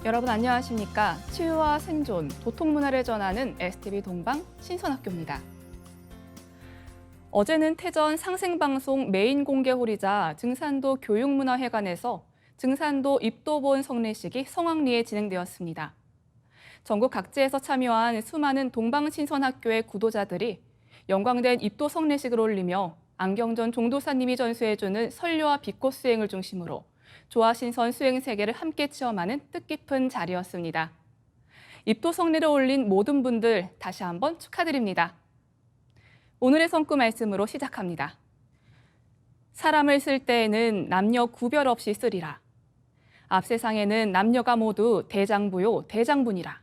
여러분 안녕하십니까? 치유와 생존, 도통문화를 전하는 STV 동방 신선학교입니다. 어제는 태전 상생방송 메인 공개홀이자 증산도 교육문화회관에서 증산도 입도본 성례식이 성황리에 진행되었습니다. 전국 각지에서 참여한 수많은 동방신선학교의 구도자들이 영광된 입도 성례식을 올리며 안경전 종도사님이 전수해주는 설교와 비꽃 수행을 중심으로 조화신선 수행 세계를 함께 체험하는 뜻깊은 자리였습니다. 입도 성례를 올린 모든 분들 다시 한번 축하드립니다. 오늘의 성구 말씀으로 시작합니다. 사람을 쓸 때에는 남녀 구별 없이 쓰리라. 앞세상에는 남녀가 모두 대장부요 대장분이라.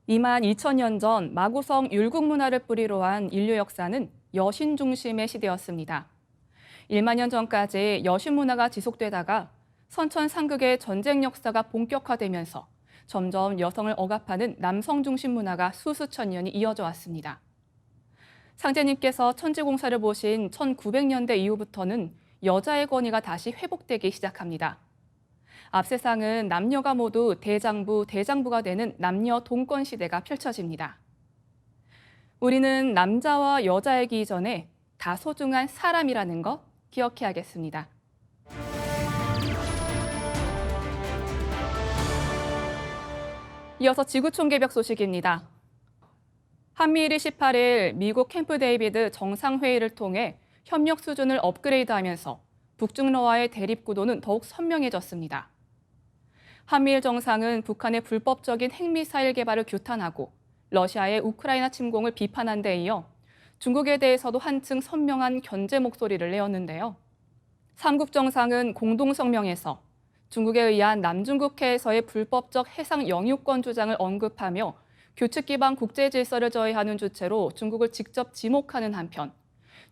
2만 2천년 전 마구성 율곡문화를 뿌리로 한 인류 역사는 여신 중심의 시대였습니다. 1만 년 전까지 여신 문화가 지속되다가 선천상극의 전쟁 역사가 본격화되면서 점점 여성을 억압하는 남성 중심 문화가 수수천 년이 이어져 왔습니다. 상제님께서 천지공사를 보신 1900년대 이후부터는 여자의 권위가 다시 회복되기 시작합니다. 앞세상은 남녀가 모두 대장부, 대장부가 되는 남녀 동권 시대가 펼쳐집니다. 우리는 남자와 여자이기 이전에 다 소중한 사람이라는 것 기억해야겠습니다. 이어서 지구촌 개벽 소식입니다. 한미일이 18일 미국 캠프 데이비드 정상회의를 통해 협력 수준을 업그레이드하면서 북중러와의 대립구도는 더욱 선명해졌습니다. 한미일 정상은 북한의 불법적인 핵미사일 개발을 규탄하고 러시아의 우크라이나 침공을 비판한 데 이어 중국에 대해서도 한층 선명한 견제 목소리를 내었는데요. 삼국 정상은 공동성명에서 중국에 의한 남중국해에서의 불법적 해상 영유권 주장을 언급하며 규칙 기반 국제 질서를 저해하는 주체로 중국을 직접 지목하는 한편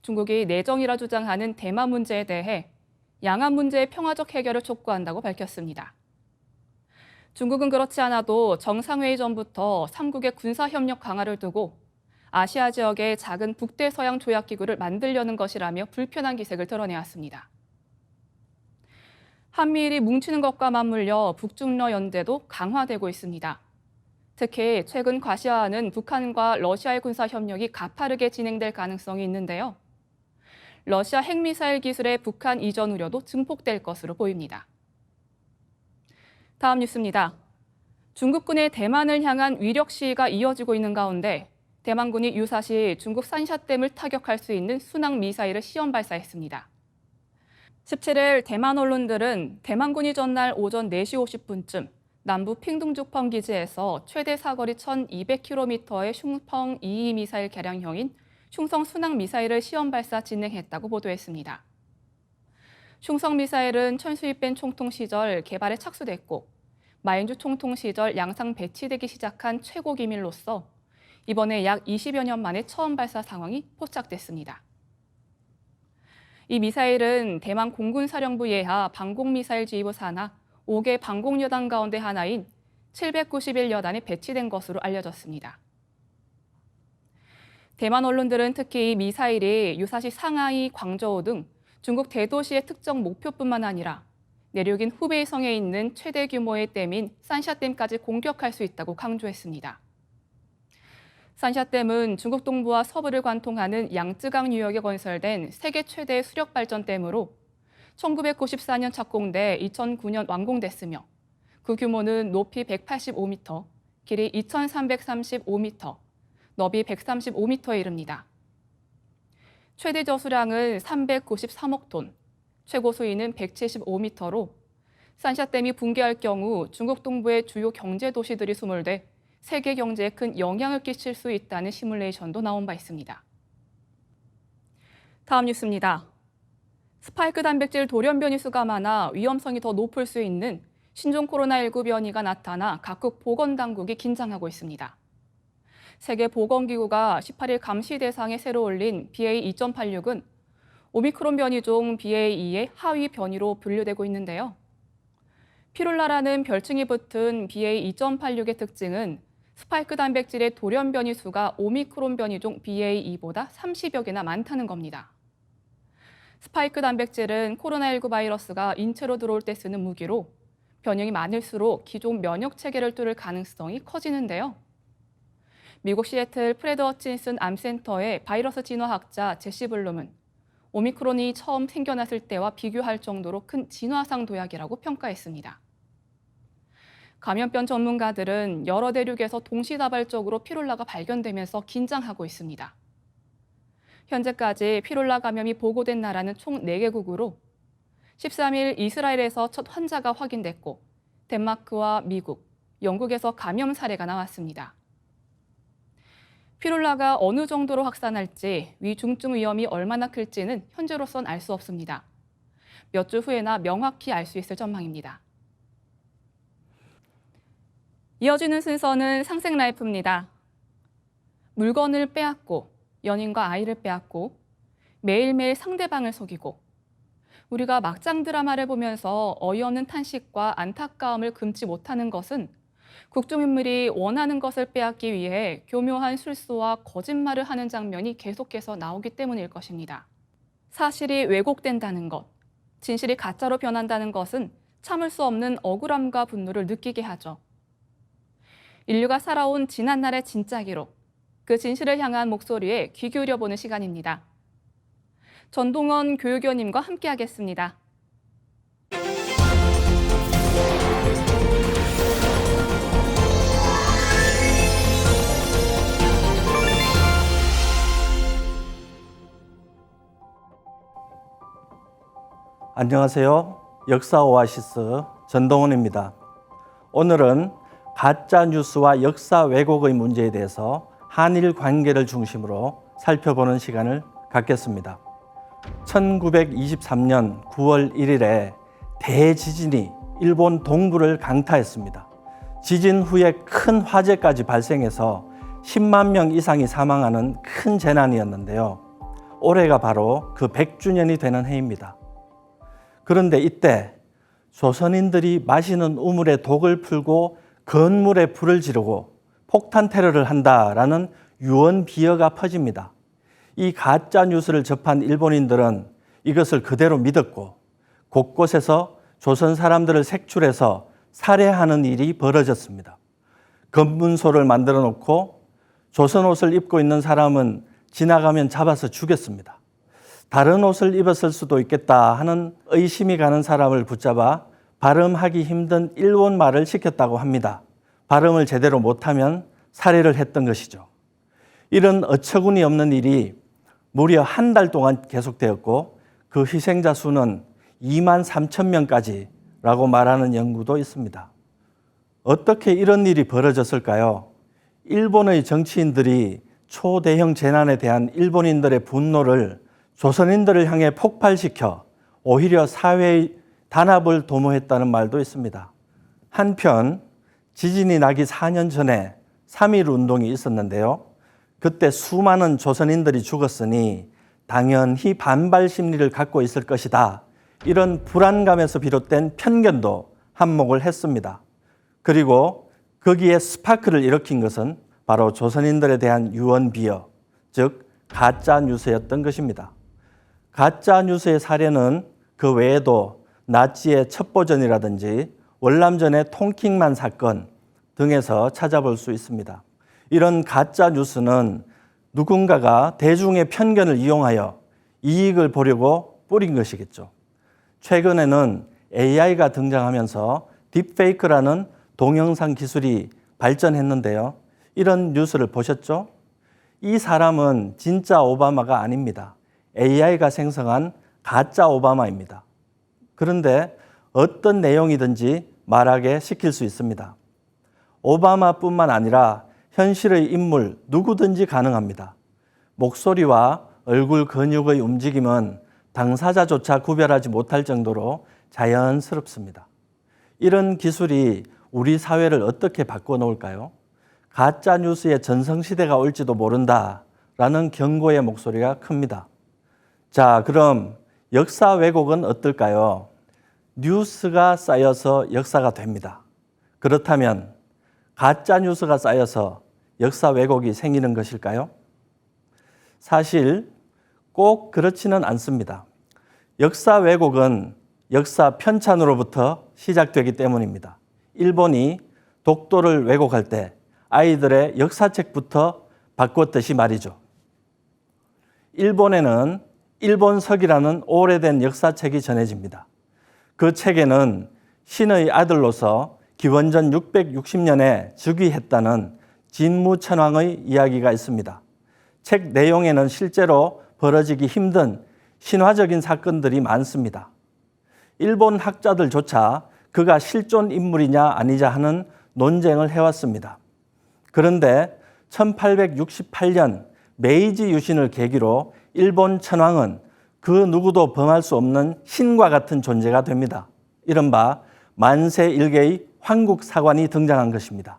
중국이 내정이라 주장하는 대만 문제에 대해 양안 문제의 평화적 해결을 촉구한다고 밝혔습니다. 중국은 그렇지 않아도 정상회의 전부터 삼국의 군사협력 강화를 두고 아시아 지역의 작은 북대서양 조약기구를 만들려는 것이라며 불편한 기색을 드러내왔습니다. 한미일이 뭉치는 것과 맞물려 북중러 연대도 강화되고 있습니다. 특히 최근 과시화하는 북한과 러시아의 군사협력이 가파르게 진행될 가능성이 있는데요. 러시아 핵미사일 기술의 북한 이전 우려도 증폭될 것으로 보입니다. 다음 뉴스입니다. 중국군의 대만을 향한 위력 시위가 이어지고 있는 가운데 대만군이 유사시 중국 산샤댐을 타격할 수 있는 순항 미사일을 시험 발사했습니다. 17일 대만 언론들은 대만군이 전날 오전 4시 50분쯤 남부 핑둥주펑 기지에서 최대 사거리 1200km의 슝펑 22 미사일 개량형인 슝성 순항 미사일을 시험 발사 진행했다고 보도했습니다. 슝성 미사일은 천수입밴 총통 시절 개발에 착수됐고 마인주 총통 시절 양상 배치되기 시작한 최고 기밀로서 이번에 약 20여 년 만에 처음 발사 상황이 포착됐습니다. 이 미사일은 대만 공군사령부 예하 방공미사일지휘부 산하 5개 방공여단 가운데 하나인 791여단에 배치된 것으로 알려졌습니다. 대만 언론들은 특히 이 미사일이 유사시 상하이, 광저우 등 중국 대도시의 특정 목표뿐만 아니라 내륙인 후베이성에 있는 최대 규모의 댐인 산샤댐까지 공격할 수 있다고 강조했습니다. 산샤댐은 중국 동부와 서부를 관통하는 양쯔강 유역에 건설된 세계 최대 수력 발전댐으로 1994년 착공돼 2009년 완공됐으며 그 규모는 높이 185m, 길이 2335m, 너비 135m에 이릅니다. 최대 저수량은 393억 톤, 최고 수위는 175m로 산샤댐이 붕괴할 경우 중국 동부의 주요 경제 도시들이 소멸돼 세계 경제에 큰 영향을 끼칠 수 있다는 시뮬레이션도 나온 바 있습니다. 다음 뉴스입니다. 스파이크 단백질 돌연 변이 수가 많아 위험성이 더 높을 수 있는 신종 코로나19 변이가 나타나 각국 보건당국이 긴장하고 있습니다. 세계보건기구가 18일 감시 대상에 새로 올린 BA.2.86은 오미크론 변이종 BA.2의 하위 변이로 분류되고 있는데요. 피룰라라는 별칭이 붙은 BA.2.86의 특징은 스파이크 단백질의 돌연 변이 수가 오미크론 변이종 BA.2보다 30여 개나 많다는 겁니다. 스파이크 단백질은 코로나19 바이러스가 인체로 들어올 때 쓰는 무기로 변형이 많을수록 기존 면역 체계를 뚫을 가능성이 커지는데요. 미국 시애틀 프레드 허친슨 암센터의 바이러스 진화학자 제시 블룸은 오미크론이 처음 생겨났을 때와 비교할 정도로 큰 진화상 도약이라고 평가했습니다. 감염병 전문가들은 여러 대륙에서 동시다발적으로 피룰라가 발견되면서 긴장하고 있습니다. 현재까지 피룰라 감염이 보고된 나라는 총 4개국으로 13일 이스라엘에서 첫 환자가 확인됐고 덴마크와 미국, 영국에서 감염 사례가 나왔습니다. 피룰라가 어느 정도로 확산할지, 위중증 위험이 얼마나 클지는 현재로선 알 수 없습니다. 몇 주 후에나 명확히 알 수 있을 전망입니다. 이어지는 순서는 상생 라이프입니다. 물건을 빼앗고, 연인과 아이를 빼앗고, 매일매일 상대방을 속이고, 우리가 막장 드라마를 보면서 어이없는 탄식과 안타까움을 금치 못하는 것은 국중인물이 원하는 것을 빼앗기 위해 교묘한 술수와 거짓말을 하는 장면이 계속해서 나오기 때문일 것입니다. 사실이 왜곡된다는 것, 진실이 가짜로 변한다는 것은 참을 수 없는 억울함과 분노를 느끼게 하죠. 인류가 살아온 지난날의 진짜 기록, 그 진실을 향한 목소리에 귀 기울여보는 시간입니다. 전동원 교육위원님과 함께하겠습니다. 안녕하세요. 역사 오아시스 전동원입니다. 오늘은 가짜 뉴스와 역사 왜곡의 문제에 대해서 한일 관계를 중심으로 살펴보는 시간을 갖겠습니다. 1923년 9월 1일에 대지진이 일본 동부를 강타했습니다. 지진 후에 큰 화재까지 발생해서 10만 명 이상이 사망하는 큰 재난이었는데요. 올해가 바로 그 100주년이 되는 해입니다. 그런데 이때 조선인들이 마시는 우물에 독을 풀고 건물에 불을 지르고 폭탄 테러를 한다라는 유언 비어가 퍼집니다. 이 가짜 뉴스를 접한 일본인들은 이것을 그대로 믿었고 곳곳에서 조선 사람들을 색출해서 살해하는 일이 벌어졌습니다. 검문소를 만들어 놓고 조선 옷을 입고 있는 사람은 지나가면 잡아서 죽였습니다. 다른 옷을 입었을 수도 있겠다 하는 의심이 가는 사람을 붙잡아 발음하기 힘든 일본말을 시켰다고 합니다. 발음을 제대로 못하면 살해를 했던 것이죠. 이런 어처구니 없는 일이 무려 한 달 동안 계속되었고 그 희생자 수는 2만 3천 명까지라고 말하는 연구도 있습니다. 어떻게 이런 일이 벌어졌을까요? 일본의 정치인들이 초대형 재난에 대한 일본인들의 분노를 조선인들을 향해 폭발시켜 오히려 사회의 단합을 도모했다는 말도 있습니다. 한편 지진이 나기 4년 전에 3.1 운동이 있었는데요. 그때 수많은 조선인들이 죽었으니 당연히 반발 심리를 갖고 있을 것이다. 이런 불안감에서 비롯된 편견도 한몫을 했습니다. 그리고 거기에 스파크를 일으킨 것은 바로 조선인들에 대한 유언 비어, 즉 가짜 뉴스였던 것입니다. 가짜 뉴스의 사례는 그 외에도 나치의 첩보전이라든지 월남전의 통킹만 사건 등에서 찾아볼 수 있습니다. 이런 가짜 뉴스는 누군가가 대중의 편견을 이용하여 이익을 보려고 뿌린 것이겠죠. 최근에는 AI가 등장하면서 딥페이크라는 동영상 기술이 발전했는데요. 이런 뉴스를 보셨죠? 이 사람은 진짜 오바마가 아닙니다. AI가 생성한 가짜 오바마입니다. 그런데 어떤 내용이든지 말하게 시킬 수 있습니다. 오바마뿐만 아니라 현실의 인물 누구든지 가능합니다. 목소리와 얼굴 근육의 움직임은 당사자조차 구별하지 못할 정도로 자연스럽습니다. 이런 기술이 우리 사회를 어떻게 바꿔놓을까요? 가짜 뉴스의 전성시대가 올지도 모른다라는 경고의 목소리가 큽니다. 자, 그럼 역사 왜곡은 어떨까요? 뉴스가 쌓여서 역사가 됩니다. 그렇다면 가짜 뉴스가 쌓여서 역사 왜곡이 생기는 것일까요? 사실 꼭 그렇지는 않습니다. 역사 왜곡은 역사 편찬으로부터 시작되기 때문입니다. 일본이 독도를 왜곡할 때 아이들의 역사책부터 바꿨듯이 말이죠. 일본에는 일본석이라는 오래된 역사책이 전해집니다. 그 책에는 신의 아들로서 기원전 660년에 즉위했다는 진무천왕의 이야기가 있습니다. 책 내용에는 실제로 벌어지기 힘든 신화적인 사건들이 많습니다. 일본 학자들조차 그가 실존 인물이냐 아니냐 하는 논쟁을 해왔습니다. 그런데 1868년 메이지 유신을 계기로 일본 천황은 그 누구도 범할 수 없는 신과 같은 존재가 됩니다. 이른바 만세 일개의 황국사관이 등장한 것입니다.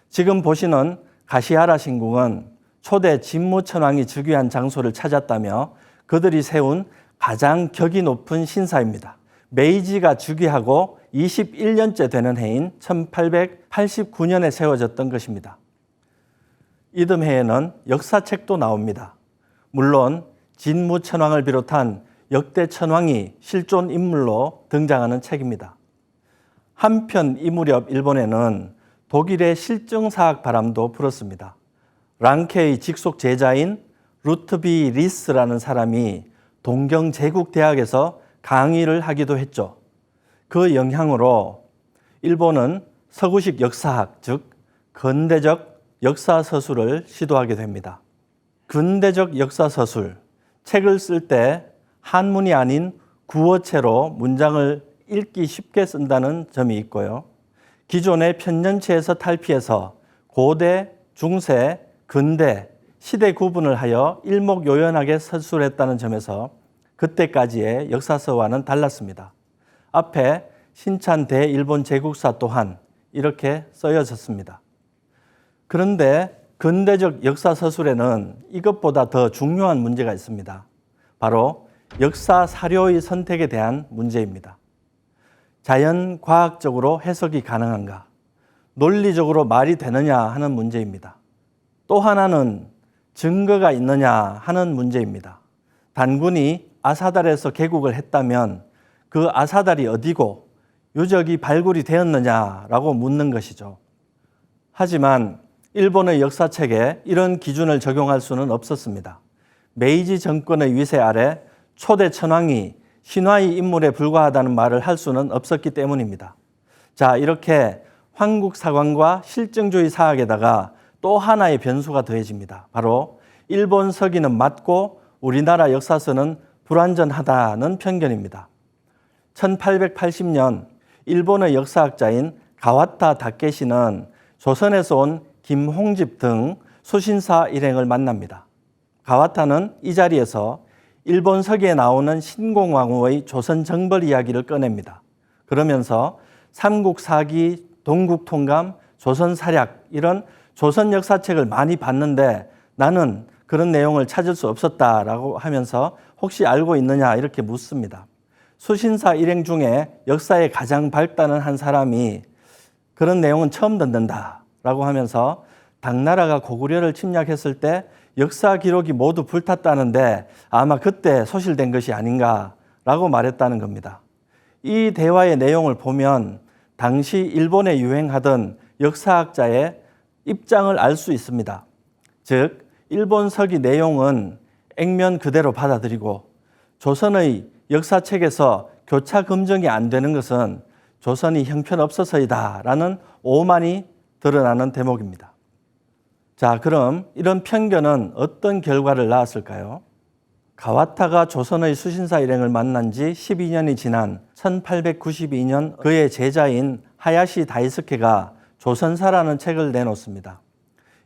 지금 보시는 가시하라 신궁은 초대 진무천왕이 즉위한 장소를 찾았다며 그들이 세운 가장 격이 높은 신사입니다. 메이지가 즉위하고 21년째 되는 해인 1889년에 세워졌던 것입니다. 이듬해에는 역사책도 나옵니다. 물론 진무천왕을 비롯한 역대 천왕이 실존 인물로 등장하는 책입니다. 한편 이 무렵 일본에는 독일의 실증사학 바람도 불었습니다. 랑케의 직속 제자인 루트비 리스라는 사람이 동경제국대학에서 강의를 하기도 했죠. 그 영향으로 일본은 서구식 역사학, 즉 근대적 역사서술을 시도하게 됩니다. 근대적 역사서술, 책을 쓸 때 한문이 아닌 구어체로 문장을 읽기 쉽게 쓴다는 점이 있고요. 기존의 편년체에서 탈피해서 고대, 중세, 근대, 시대 구분을 하여 일목요연하게 서술했다는 점에서 그때까지의 역사서와는 달랐습니다. 앞에 신찬 대일본 제국사 또한 이렇게 쓰여졌습니다. 그런데 근대적 역사서술에는 이것보다 더 중요한 문제가 있습니다. 바로 역사 사료의 선택에 대한 문제입니다. 자연과학적으로 해석이 가능한가? 논리적으로 말이 되느냐 하는 문제입니다. 또 하나는 증거가 있느냐 하는 문제입니다. 단군이 아사달에서 개국을 했다면 그 아사달이 어디고 유적이 발굴이 되었느냐라고 묻는 것이죠. 하지만 일본의 역사책에 이런 기준을 적용할 수는 없었습니다. 메이지 정권의 위세 아래 초대 천황이 신화의 인물에 불과하다는 말을 할 수는 없었기 때문입니다. 자, 이렇게 황국사관과 실증주의 사학에다가 또 하나의 변수가 더해집니다. 바로 일본 서기는 맞고 우리나라 역사서는 불완전하다는 편견입니다. 1880년 일본의 역사학자인 가와타 다케시는 조선에서 온 김홍집 등 수신사 일행을 만납니다. 가와타는 이 자리에서 일본 서기에 나오는 신공왕후의 조선 정벌 이야기를 꺼냅니다. 그러면서 삼국사기, 동국통감, 조선사략 이런 조선 역사책을 많이 봤는데 나는 그런 내용을 찾을 수 없었다라고 하면서 혹시 알고 있느냐 이렇게 묻습니다. 수신사 일행 중에 역사에 가장 발달한 한 사람이 그런 내용은 처음 듣는다라고 하면서 당나라가 고구려를 침략했을 때 역사 기록이 모두 불탔다는데 아마 그때 소실된 것이 아닌가라고 말했다는 겁니다. 이 대화의 내용을 보면 당시 일본에 유행하던 역사학자의 입장을 알 수 있습니다. 즉, 일본 서기 내용은 액면 그대로 받아들이고 조선의 역사책에서 교차 검증이 안 되는 것은 조선이 형편없어서이다라는 오만이 드러나는 대목입니다. 자, 그럼 이런 편견은 어떤 결과를 낳았을까요? 가와타가 조선의 수신사 일행을 만난 지 12년이 지난 1892년 그의 제자인 하야시 다이스케가 조선사라는 책을 내놓습니다.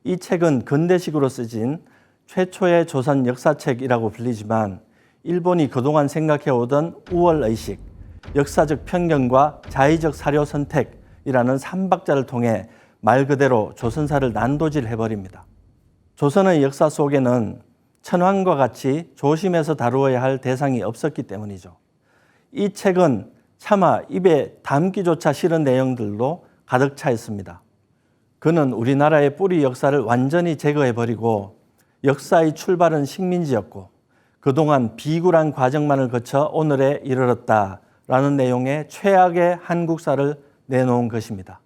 이 책은 근대식으로 쓰진 최초의 조선 역사책이라고 불리지만 일본이 그동안 생각해오던 우월의식, 역사적 편견과 자의적 사료 선택이라는 삼박자를 통해 말 그대로 조선사를 난도질해버립니다. 조선의 역사 속에는 천황과 같이 조심해서 다루어야 할 대상이 없었기 때문이죠. 이 책은 차마 입에 담기조차 싫은 내용들로 가득 차 있습니다. 그는 우리나라의 뿌리 역사를 완전히 제거해버리고 역사의 출발은 식민지였고 그동안 비굴한 과정만을 거쳐 오늘에 이르렀다 라는 내용의 최악의 한국사를 내놓은 것입니다.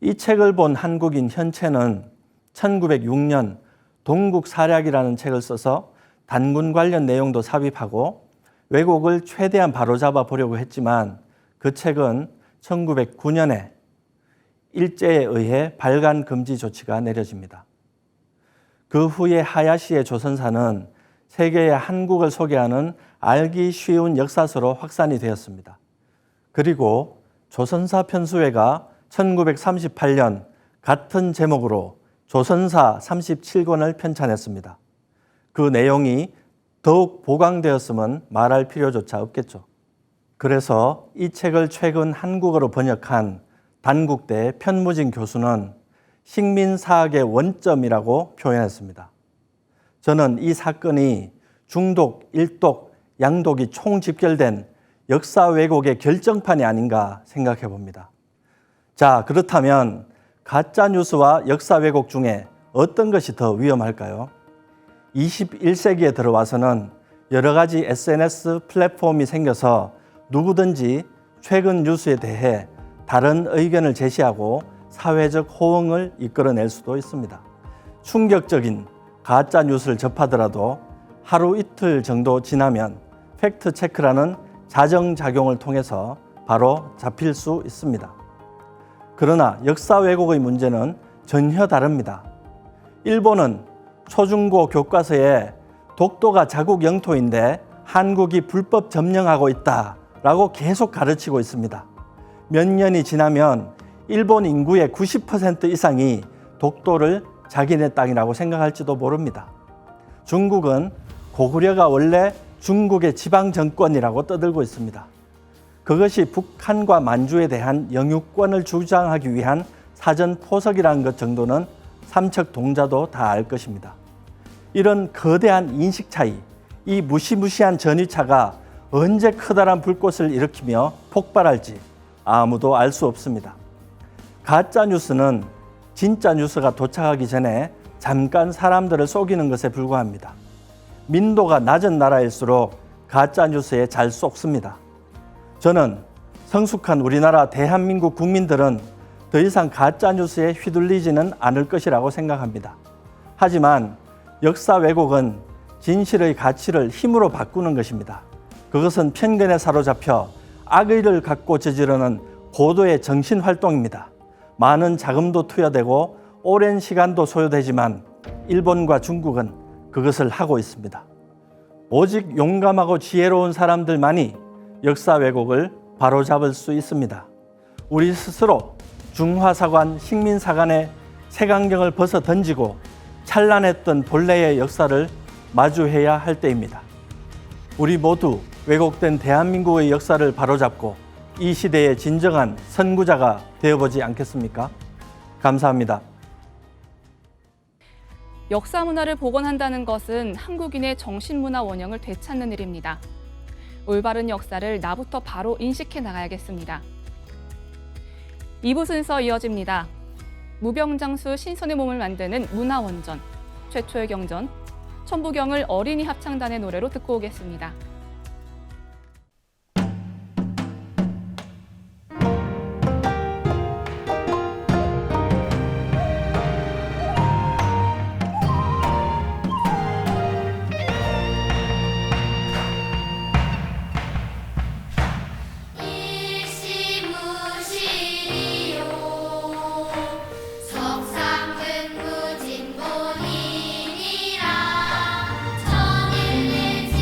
이 책을 본 한국인 현채는 1906년 동국사략이라는 책을 써서 단군 관련 내용도 삽입하고 왜곡을 최대한 바로잡아 보려고 했지만 그 책은 1909년에 일제에 의해 발간 금지 조치가 내려집니다. 그 후에 하야시의 조선사는 세계에 한국을 소개하는 알기 쉬운 역사서로 확산이 되었습니다. 그리고 조선사 편수회가 1938년 같은 제목으로 조선사 37권을 편찬했습니다. 그 내용이 더욱 보강되었으면 말할 필요조차 없겠죠. 그래서 이 책을 최근 한국어로 번역한 단국대 편무진 교수는 식민사학의 원점이라고 표현했습니다. 저는 이 사건이 중독, 일독, 양독이 총집결된 역사 왜곡의 결정판이 아닌가 생각해 봅니다. 자, 그렇다면 가짜 뉴스와 역사 왜곡 중에 어떤 것이 더 위험할까요? 21세기에 들어와서는 여러 가지 SNS 플랫폼이 생겨서 누구든지 최근 뉴스에 대해 다른 의견을 제시하고 사회적 호응을 이끌어낼 수도 있습니다. 충격적인 가짜 뉴스를 접하더라도 하루 이틀 정도 지나면 팩트 체크라는 자정작용을 통해서 바로 잡힐 수 있습니다. 그러나 역사 왜곡의 문제는 전혀 다릅니다. 일본은 초중고 교과서에 독도가 자국 영토인데 한국이 불법 점령하고 있다라고 계속 가르치고 있습니다. 몇 년이 지나면 일본 인구의 90% 이상이 독도를 자기네 땅이라고 생각할지도 모릅니다. 중국은 고구려가 원래 중국의 지방 정권이라고 떠들고 있습니다. 그것이 북한과 만주에 대한 영유권을 주장하기 위한 사전 포석이라는 것 정도는 삼척동자도 다 알 것입니다. 이런 거대한 인식 차이, 이 무시무시한 전위차가 언제 커다란 불꽃을 일으키며 폭발할지 아무도 알 수 없습니다. 가짜 뉴스는 진짜 뉴스가 도착하기 전에 잠깐 사람들을 속이는 것에 불과합니다. 민도가 낮은 나라일수록 가짜 뉴스에 잘 속습니다. 저는 성숙한 우리나라 대한민국 국민들은 더 이상 가짜 뉴스에 휘둘리지는 않을 것이라고 생각합니다. 하지만 역사 왜곡은 진실의 가치를 힘으로 바꾸는 것입니다. 그것은 편견에 사로잡혀 악의를 갖고 저지르는 고도의 정신활동입니다. 많은 자금도 투여되고 오랜 시간도 소요되지만 일본과 중국은 그것을 하고 있습니다. 오직 용감하고 지혜로운 사람들만이 역사 왜곡을 바로잡을 수 있습니다. 우리 스스로 중화사관, 식민사관의 색안경을 벗어 던지고 찬란했던 본래의 역사를 마주해야 할 때입니다. 우리 모두 왜곡된 대한민국의 역사를 바로잡고 이 시대의 진정한 선구자가 되어보지 않겠습니까? 감사합니다. 역사 문화를 복원한다는 것은 한국인의 정신문화 원형을 되찾는 일입니다. 올바른 역사를 나부터 바로 인식해 나가야겠습니다. 2부 순서 이어집니다. 무병장수 신선의 몸을 만드는 문화원전, 최초의 경전, 천부경을 어린이 합창단의 노래로 듣고 오겠습니다. 천일일지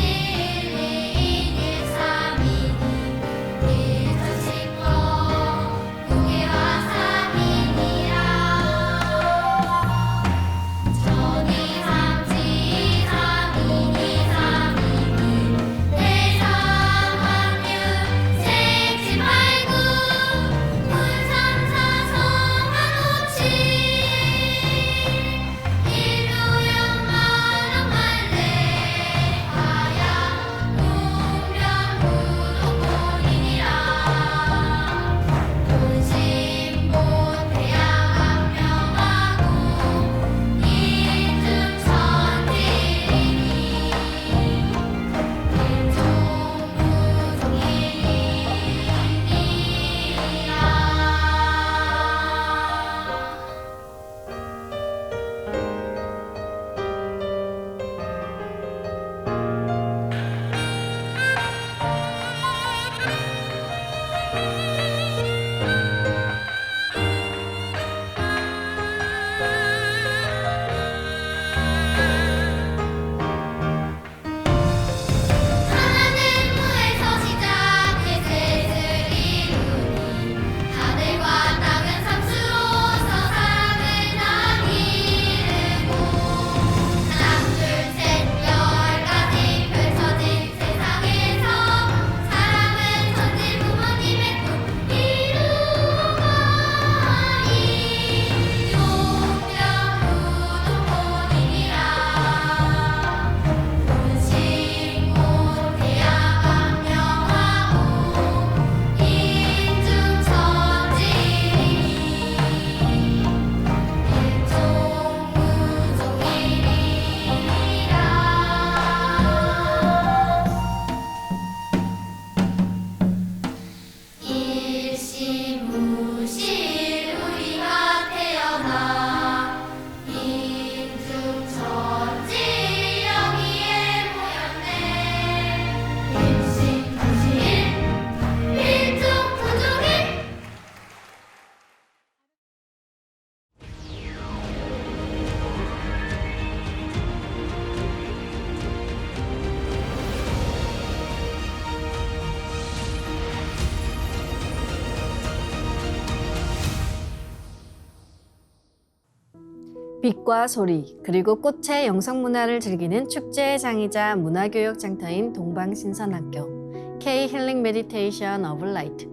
빛과 소리, 그리고 꽃의 영상문화를 즐기는 축제의 장이자 문화교육 장터인 동방신선학교 K 힐링 메디테이션 오브 라이트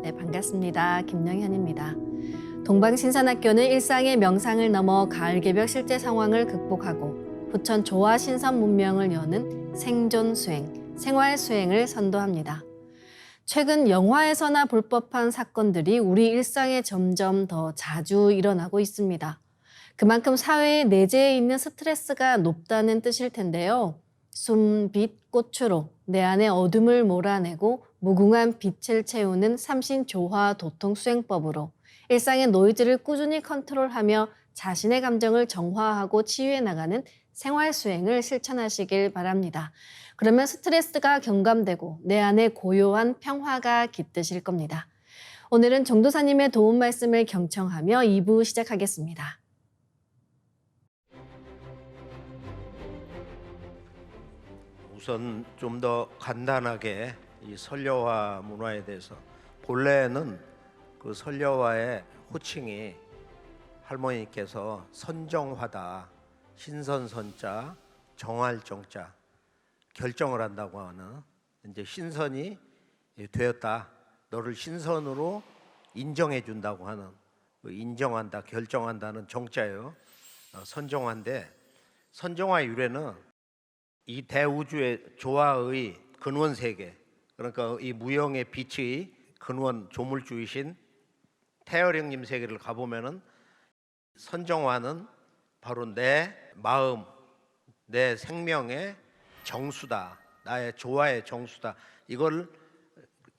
네, 반갑습니다. 김영현입니다. 동방신선학교는 일상의 명상을 넘어 가을 개벽 실제 상황을 극복하고 부천 조화 신선 문명을 여는 생존 수행, 생활 수행을 선도합니다. 최근 영화에서나 볼 법한 사건들이 우리 일상에 점점 더 자주 일어나고 있습니다. 그만큼 사회에 내재해 있는 스트레스가 높다는 뜻일 텐데요. 숨, 빛, 꽃으로 내 안의 어둠을 몰아내고 무궁한 빛을 채우는 삼신조화 도통수행법으로 일상의 노이즈를 꾸준히 컨트롤하며 자신의 감정을 정화하고 치유해 나가는 생활수행을 실천하시길 바랍니다. 그러면 스트레스가 경감되고 내 안에 고요한 평화가 깃드실 겁니다. 오늘은 정도사님의 도움 말씀을 경청하며 2부 시작하겠습니다. 우선 좀 더 간단하게 이 선려화 문화에 대해서, 본래는 그 선려화의 호칭이 할머니께서 선정화다, 신선선자, 정할정자, 결정을 한다고 하는, 이제 신선이 되었다, 너를 신선으로 인정해 준다고 하는, 인정한다, 결정한다는 정자예요. 선정화인데, 선정화 유래는 이 대우주의 조화의 근원 세계, 그러니까 이 무형의 빛의 근원 조물주이신 태어령님 세계를 가보면은, 선정화는 바로 내 마음, 내 생명의 정수다, 나의 조화의 정수다, 이걸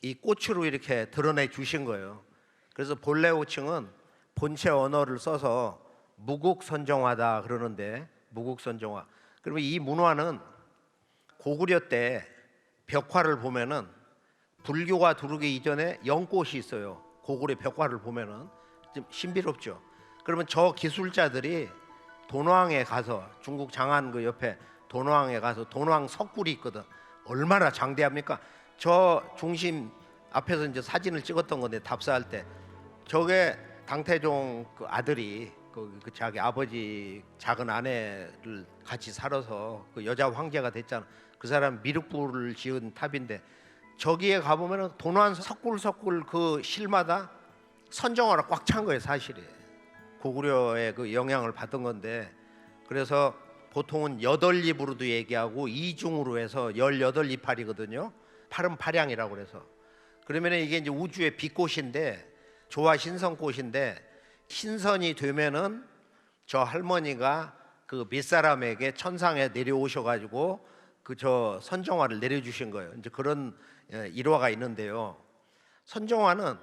이 꽃으로 이렇게 드러내 주신 거예요. 그래서 본래 호칭은 본체 언어를 써서 무국선정화다 그러는데, 무국선정화. 그러면 이 문화는 고구려 때 벽화를 보면은, 불교가 들어오기 이전에 연꽃이 있어요. 고구려 벽화를 보면은 좀 신비롭죠. 그러면 저 기술자들이 돈왕에 가서, 중국 장안 그 옆에 돈왕에 가서, 돈왕 석굴이 있거든. 얼마나 장대합니까? 저 중심 앞에서 이제 사진을 찍었던 건데, 답사할 때 저게 당태종 그 아들이 그 자기 아버지 작은 아내를 같이 살아서 그 여자 황제가 됐잖아. 그 사람 미륵부를 지은 탑인데, 저기에 가보면 돈왕 석굴 그 실마다 선정화로 꽉 찬 거예요. 사실이 고구려의 그 영향을 받은 건데, 그래서 보통은 8잎으로도 얘기하고 이중으로 해서 18이파리거든요. 팔은 팔양이라고 그래서. 그러면 이게 이제 우주의 빛꽃인데, 조화 신선꽃인데, 신선이 되면은 저 할머니가 그 밑사람에게 천상에 내려오셔가지고 그 저 선정화를 내려주신 거예요. 이제 그런 일화가 있는데요. 선정화는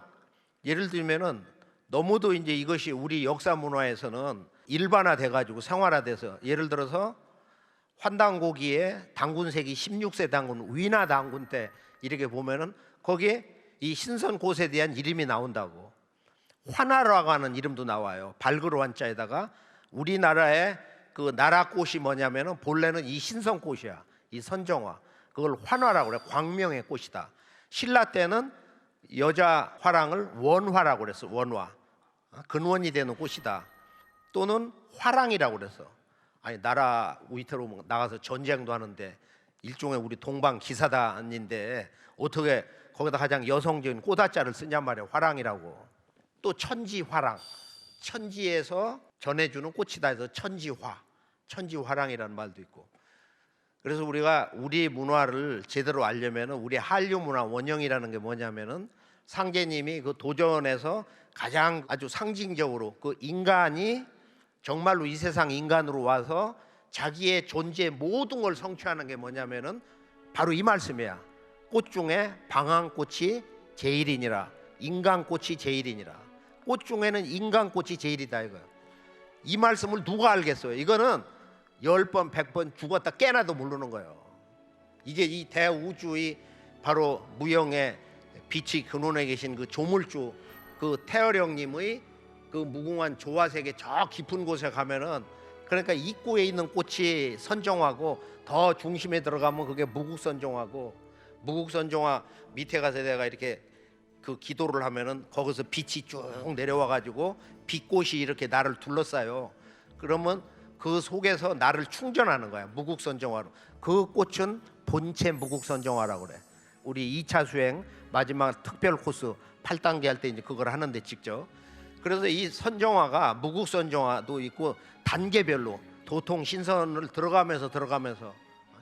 예를 들면은 너무도 이제 이것이 우리 역사 문화에서는 일반화돼가지고 생활화돼서, 예를 들어서 환단고기에 당군세기 16세 당군 위나 당군 때 이렇게 보면은 거기에 이 신선꽃에 대한 이름이 나온다고. 환화라고 하는 이름도 나와요. 발그로 한자에다가. 우리나라의 그 나라꽃이 뭐냐면은 본래는 이 신선꽃이야. 이 선정화. 그걸 환화라고 그래. 광명의 꽃이다. 신라 때는 여자 화랑을 원화라고 그랬어. 원화. 근원이 되는 꽃이다. 또는 화랑이라고 그랬어. 아니, 나라 위태로 나가서 전쟁도 하는데 일종의 우리 동방 기사단인데 어떻게 거기다 가장 여성적인 꽃자자를 쓰냔 말이야. 화랑이라고. 또 천지화랑, 천지에서 전해주는 꽃이다 해서 천지화, 천지화랑이라는 말도 있고. 그래서 우리가 우리 문화를 제대로 알려면 우리 한류 문화 원형이라는 게 뭐냐면은, 상제님이 그 도전에서 가장 아주 상징적으로 그 인간이 정말로 이 세상 인간으로 와서 자기의 존재의 모든 걸 성취하는 게 뭐냐면은 바로 이 말씀이야. 꽃 중에 방황꽃이 제일이니라. 인간꽃이 제일이니라. 꽃 중에는 인간꽃이 제일이다 이거야. 이 말씀을 누가 알겠어요? 이거는 10번 100번 죽었다 깨나도 모르는 거예요. 이게 이 대우주의 바로 무형의 빛이 근원에 계신 그 조물주, 그 태어령님의 그 무궁한 조화세계 저 깊은 곳에 가면은, 그러니까 입구에 있는 꽃이 선정화고, 더 중심에 들어가면 그게 무국선정화고, 무국선정화 밑에 가서 내가 이렇게 그 기도를 하면은 거기서 빛이 쭉 내려와 가지고 빛꽃이 이렇게 나를 둘러싸요. 그러면 그 속에서 나를 충전하는 거야. 무국선정화로. 그 꽃은 본체 무국선정화라고 그래. 우리 2차 수행 마지막 특별 코스 8단계 할 때 이제 그걸 하는데 직접. 그래서 이 선정화가 무국선정화도 있고 단계별로 도통 신선을 들어가면서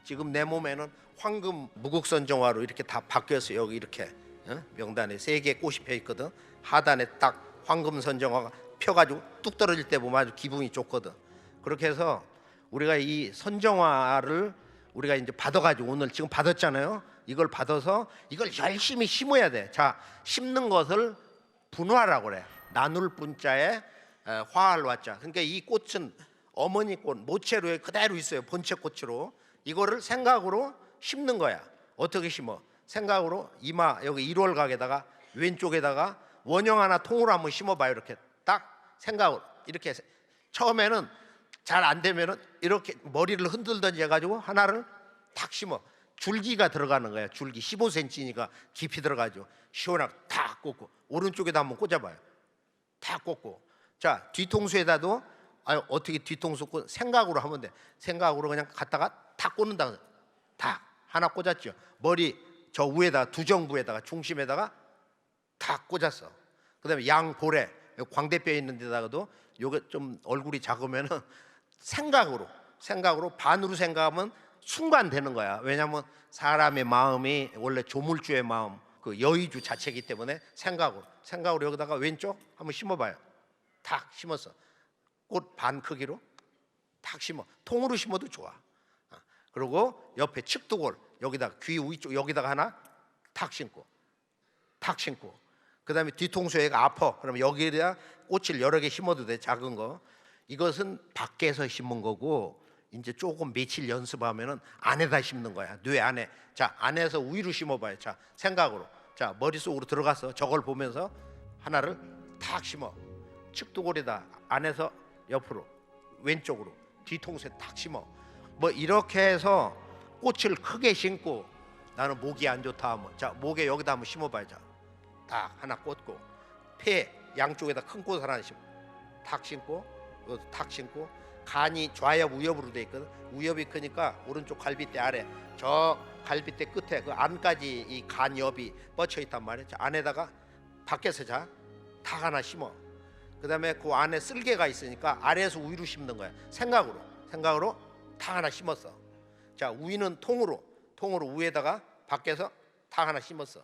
지금 내 몸에는 황금 무국선정화로 이렇게 다 바뀌었어요. 여기 이렇게 명단에 3개의 꽃이 펴 있거든. 하단에 딱 황금 선정화가 펴가지고 뚝 떨어질 때 보면 아주 기분이 좋거든. 그렇게 해서 우리가 이 선정화를 우리가 이제 받아가지고 오늘 지금 받았잖아요. 이걸 받아서 이걸 열심히 심어야 돼. 자, 심는 것을 분화라고 그래. 나눌 분자에 화할 화자. 그러니까 이 꽃은 어머니 꽃 모체로 그대로 있어요. 본체 꽃으로. 이거를 생각으로 심는 거야. 어떻게 심어? 생각으로 이마 여기 1월 각에다가 왼쪽에다가 원형 하나 통으로 한번 심어봐요. 이렇게 딱 생각으로 이렇게 처음에는 잘 안 되면은 이렇게 머리를 흔들던지 해가지고 하나를 탁 심어. 줄기가 들어가는 거야. 줄기 15cm니까 깊이 들어가죠. 시원하게 탁 꽂고 오른쪽에다 한번 꽂아봐요. 탁 꽂고 자 뒤통수에다도 어떻게 뒤통수 꽂 생각으로 하면 돼. 생각으로 그냥 갖다가 탁 꽂는다. 탁 하나 꽂았죠. 머리 저 위에다가 두정부에다가 중심에다가 탁 꽂았어. 그다음에 양볼에 광대뼈 있는 데다가도 요게 좀 얼굴이 작으면은 생각으로 반으로 생각하면 순간 되는 거야. 왜냐하면 사람의 마음이 원래 조물주의 마음, 그 여의주 자체이기 때문에 생각으로 여기다가 왼쪽 한번 심어봐요. 탁 심었어. 꽃 반 크기로 탁 심어. 통으로 심어도 좋아. 그리고 옆에 측두골 여기다가 귀 위쪽 여기다가 하나 탁 심고. 그다음에 뒤통수에 아파. 그러면 여기에다 꽃을 여러 개 심어도 돼. 작은 거. 이것은 밖에서 심은 거고 이제 조금 며칠 연습하면은 안에다 심는 거야. 뇌 안에. 자, 안에서 위로 심어봐요. 자, 생각으로. 자, 머릿속으로 들어가서 저걸 보면서 하나를 탁 심어. 측두골에다 안에서 옆으로 왼쪽으로 뒤통수에 탁 심어. 뭐 이렇게 해서 꽃을 크게 심고 나는 목이 안 좋다 하면 자, 목에 여기다 한번 심어봐요. 자, 딱 하나 꽂고 폐 양쪽에다 큰 꽃을 하나 심고 탁 심고 이것도 탁 심고 간이 좌엽 우엽으로 돼 있거든. 우엽이 크니까 오른쪽 갈비뼈 아래 저 갈비뼈 끝에 그 안까지 이 간엽이 뻗쳐 있단 말이야. 자, 안에다가 밖에서 자 탁 하나 심어. 그다음에 그 안에 쓸개가 있으니까 아래에서 위로 심는 거야. 생각으로 탁 하나 심었어. 자, 위는 통으로 위에다가 밖에서 탁 하나 심었어.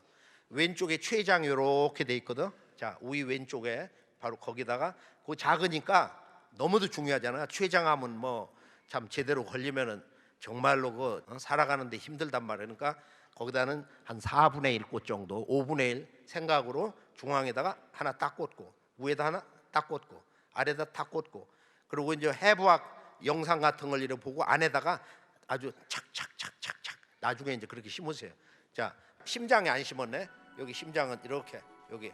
왼쪽에 췌장이 이렇게 돼 있거든. 자, 위 왼쪽에 바로 거기다가 그 작으니까 너무도 중요하잖아. 췌장암은 뭐 참 제대로 걸리면은 정말로 그 살아가는데 힘들단 말이야. 그러니까 거기다는 한 4분의 1 꽃 정도, 5분의 1 생각으로 중앙에다가 하나 딱 꽂고 위에다 하나 딱 꽂고 아래다 딱 꽂고 그리고 이제 해부학 영상 같은 걸 이렇게 보고 안에다가 아주 착착착착착 나중에 이제 그렇게 심으세요. 자, 심장에 안 심었네. 여기 심장은 이렇게 여기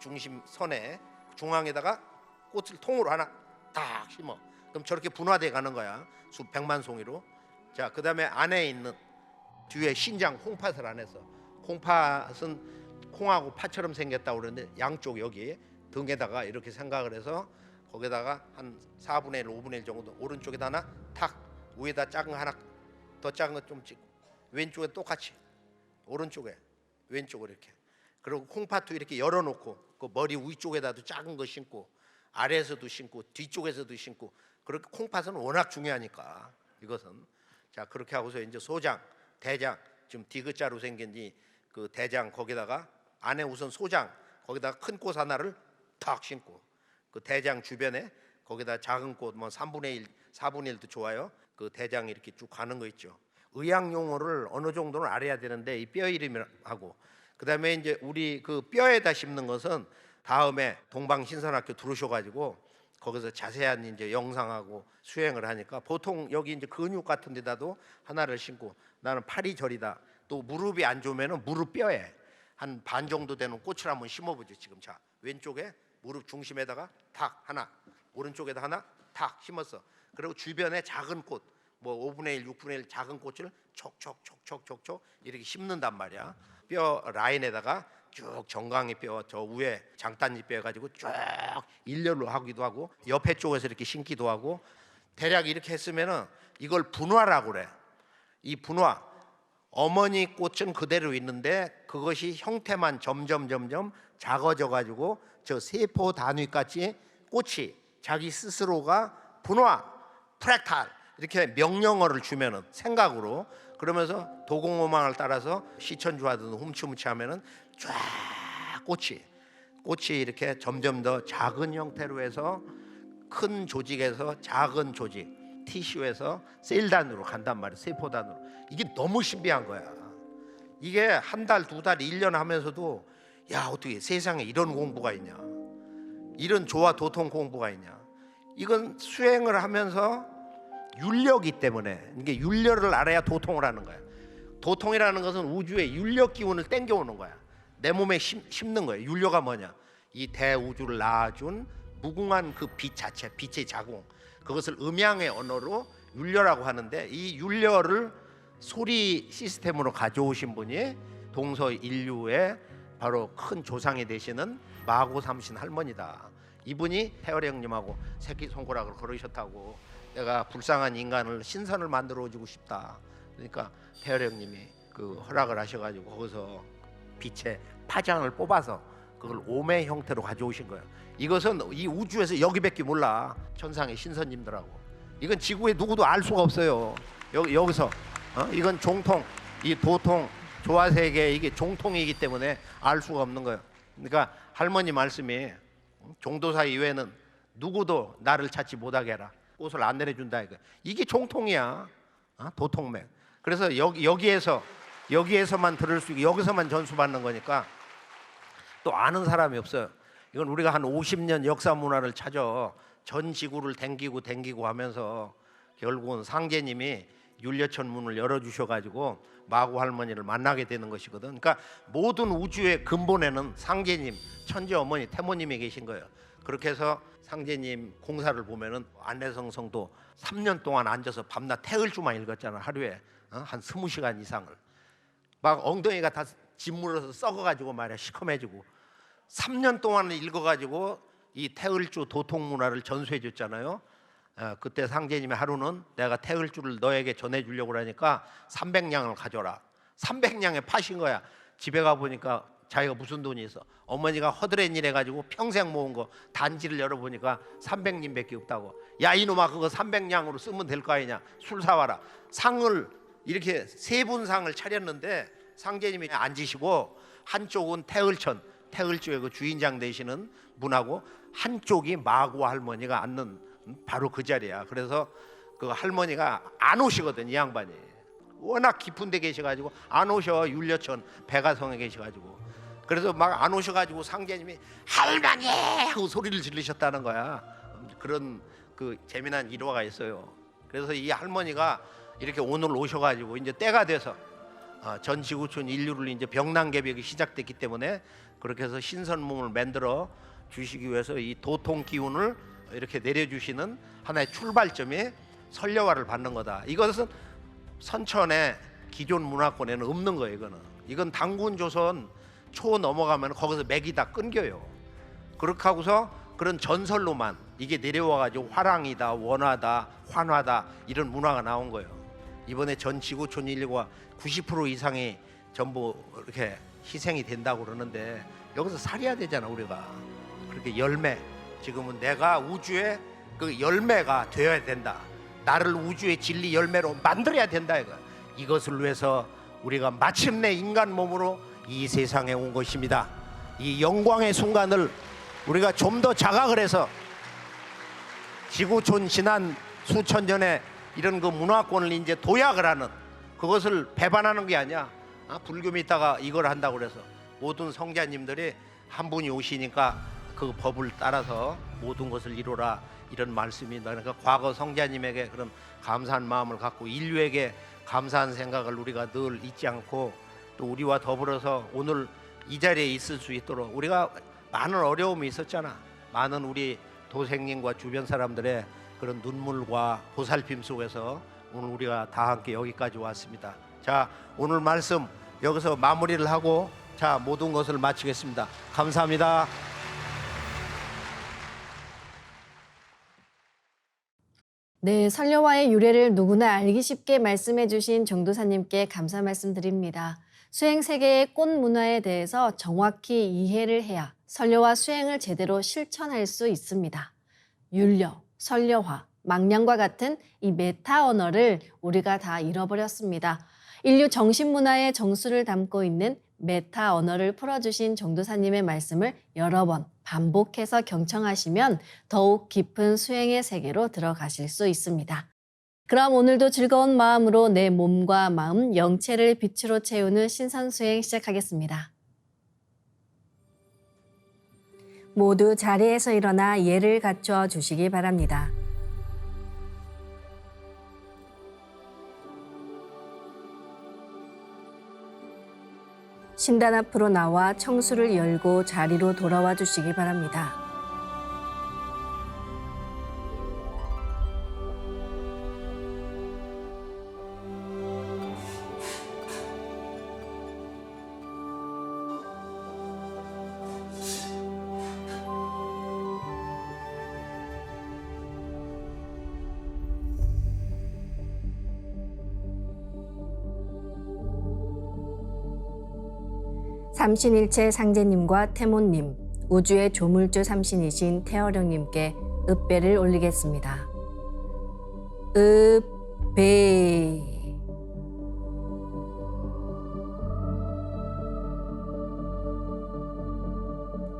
중심 선에 중앙에다가 꽃을 통으로 하나 딱 심어. 그럼 저렇게 분화돼 가는 거야. 수백만 송이로. 자, 그다음에 안에 있는 뒤에 신장 홍팥을 안에서 홍팥은 콩하고 파처럼 생겼다고 그러는데 양쪽 여기 등에다가 이렇게 생각을 해서 거기다가 한 4분의 1, 5분의 1 정도 오른쪽에다 하나 탁 위에다 작은 거 하나 더 작은 거 좀 찍고 왼쪽에 똑같이 오른쪽에 왼쪽으로 이렇게 그리고 콩팥도 이렇게 열어놓고 그 머리 위쪽에다도 작은 거 심고 아래에서도 심고 뒤쪽에서도 심고 그렇게 콩팥은 워낙 중요하니까 이것은 자 그렇게 하고서 이제 소장, 대장 지금 디귿자로 생긴지 그 대장 거기다가 안에 우선 소장 거기다가 큰 꽃 하나를 탁 심고 그 대장 주변에 거기다 작은 꽃 뭐 3분의 1, 4분의 1도 좋아요. 그 대장이 이렇게 쭉 가는 거 있죠. 의학 용어를 어느 정도는 알아야 되는데 이 뼈 이름하고 그다음에 이제 우리 그 뼈에다 심는 것은 다음에 동방신선학교 들어오셔가지고 거기서 자세한 이제 영상하고 수행을 하니까 보통 여기 이제 근육 같은 데다도 하나를 심고 나는 팔이 저리다 또 무릎이 안 좋으면은 무릎 뼈에 한 반 정도 되는 꽃을 한번 심어보죠. 지금 자 왼쪽에 무릎 중심에다가 탁 하나 오른쪽에다 하나 탁 심었어. 그리고 주변에 작은 꽃 뭐 5분의 1, 6분의 1 작은 꽃을 촉촉촉촉촉촉 이렇게 심는단 말이야. 뼈 라인에다가 쭉 정강이 뼈 저 위에 장단지 뼈 해가지고 쭉 일렬로 하기도 하고 옆에 쪽에서 이렇게 심기도 하고 대략 이렇게 했으면은 이걸 분화라고 그래. 이 분화 어머니 꽃은 그대로 있는데 그것이 형태만 점점 작아져 가지고 저 세포 단위까지 꽃이 자기 스스로가 분화 프랙탈 이렇게 명령어를 주면은 생각으로 그러면서 도공오망을 따라서 시천주 하든 훔치훔치 하면은 쫙 꽃이 이렇게 점점 더 작은 형태로 해서 큰 조직에서 작은 조직 티슈에서 셀단으로 간단 말이야. 세포단으로. 이게 너무 신비한 거야. 이게 한 달, 두 달, 1년 하면서도 야 어떻게 세상에 이런 공부가 있냐, 이런 조화 도통 공부가 있냐. 이건 수행을 하면서 윤력이 때문에 이게 윤력을 알아야 도통을 하는 거야. 도통이라는 것은 우주의 윤력 기운을 땡겨오는 거야. 내 몸에 심는 거야. 윤력가 뭐냐? 이 대우주를 낳아준 무궁한 그 빛 자체, 빛의 자궁, 그것을 음양의 언어로 윤려라고 하는데 이 윤려를 소리 시스템으로 가져오신 분이 동서 인류의 바로 큰 조상이 되시는 마고 삼신 할머니다. 이분이 태열이 형님하고 새끼손가락을 걸으셨다고. 내가 불쌍한 인간을 신선을 만들어주고 싶다. 그러니까 태열이 형님이 그 허락을 하셔가지고 거기서 빛의 파장을 뽑아서 그걸 오매 형태로 가져오신 거예요. 이것은 이 우주에서 여기밖에 몰라. 천상의 신선님들하고. 이건 지구에 누구도 알 수가 없어요. 여기서 이건 종통, 이 도통, 조화세계 이게 종통이기 때문에 알 수가 없는 거예요. 그러니까 할머니 말씀이 종도사 이외에는 누구도 나를 찾지 못하게 해라. 꽃을 안 내려준다 이거. 이게 종통이야. 도통맥. 그래서 여기에서만 들을 수 있고 여기서만 전수받는 거니까 또 아는 사람이 없어요. 이건 우리가 한 50년 역사 문화를 찾아 전 지구를 댕기고 하면서 결국은 상제님이 율려천 문을 열어주셔가지고 마구 할머니를 만나게 되는 것이거든. 그러니까 모든 우주의 근본에는 상제님, 천재 어머니, 태모님이 계신 거예요. 그렇게 해서 상제님 공사를 보면은 안내성 성도 3년 동안 앉아서 밤낮 태을주만 읽었잖아. 하루에 한 20시간 이상을. 막 엉덩이가 다 짓물어서 썩어가지고 말이야 시커매지고 3년 동안 읽어가지고 이 태을주 도통문화를 전수해줬잖아요. 그때 상제님이 하루는 내가 태을주를 너에게 전해주려고 그러니까 300냥을 가져라. 300냥에 파신 거야. 집에 가보니까 자기가 무슨 돈이 있어. 어머니가 허드렛 일 해가지고 평생 모은 거 단지를 열어보니까 300냥밖에 없다고. 야 이놈아 그거 300냥으로 쓰면 될 거 아니냐. 술 사와라. 상을 이렇게 3분상을 차렸는데 상제님이 앉으시고 한쪽은 태을주의 그 주인장 되시는 분하고 한쪽이 마고 할머니가 앉는 바로 그 자리야. 그래서 그 할머니가 안 오시거든. 이 양반이 워낙 깊은 데 계셔가지고 안 오셔. 율려천 백아성에 계셔가지고. 그래서 막 안 오셔가지고 상제님이 할머니 하고 소리를 지르셨다는 거야. 그런 그 재미난 일화가 있어요. 그래서 이 할머니가 이렇게 오늘 오셔가지고 이제 때가 돼서 전 지구촌 인류를 이제 병난개벽이 시작됐기 때문에 그렇게 해서 신선몸을 만들어 주시기 위해서 이 도통 기운을 이렇게 내려주시는 하나의 출발점이 설려화를 받는 거다. 이것은 선천의 기존 문화권에는 없는 거예요. 이건 당군 조선 초 넘어가면 거기서 맥이 다 끊겨요. 그렇게 하고서 그런 전설로만 이게 내려와가지고 화랑이다, 원화다, 환화다 이런 문화가 나온 거예요. 이번에 전 지구촌 인류가 90% 이상이 전부 이렇게 희생이 된다고 그러는데 여기서 살해야 되잖아 우리가. 그렇게 열매. 지금은 내가 우주의 그 열매가 되어야 된다. 나를 우주의 진리 열매로 만들어야 된다 이거. 이것을 위해서 우리가 마침내 인간 몸으로 이 세상에 온 것입니다. 이 영광의 순간을 우리가 좀 더 자각을 해서 지구촌 지난 수천 년에 이런 그 문화권을 이제 도약을 하는 그것을 배반하는 게 아니야. 불교 믿다가 이걸 한다고 그래서 모든 성자님들이 한 분이 오시니까 그 법을 따라서 모든 것을 이루라 이런 말씀이. 그러니까 과거 성자님에게 그런 감사한 마음을 갖고 인류에게 감사한 생각을 우리가 늘 잊지 않고 또 우리와 더불어서 오늘 이 자리에 있을 수 있도록 우리가 많은 어려움이 있었잖아. 많은 우리 도생님과 주변 사람들의 그런 눈물과 보살핌 속에서 오늘 우리가 다 함께 여기까지 왔습니다. 자, 오늘 말씀 여기서 마무리를 하고 자, 모든 것을 마치겠습니다. 감사합니다. 네, 설려와의 유래를 누구나 알기 쉽게 말씀해 주신 정도사님께 감사 말씀드립니다. 수행 세계의 꽃 문화에 대해서 정확히 이해를 해야 설려와 수행을 제대로 실천할 수 있습니다. 율려, 설려화, 망량과 같은 이 메타 언어를 우리가 다 잃어버렸습니다. 인류 정신문화의 정수를 담고 있는 메타 언어를 풀어주신 정도사님의 말씀을 여러 번 반복해서 경청하시면 더욱 깊은 수행의 세계로 들어가실 수 있습니다. 그럼 오늘도 즐거운 마음으로 내 몸과 마음, 영체를 빛으로 채우는 신선수행 시작하겠습니다. 모두 자리에서 일어나 예를 갖춰 주시기 바랍니다. 신단 앞으로 나와 청수를 열고 자리로 돌아와 주시기 바랍니다. 삼신일체 상제님과 태모님, 우주의 조물주 삼신이신 태어령님께 읍배를 올리겠습니다. 읍배.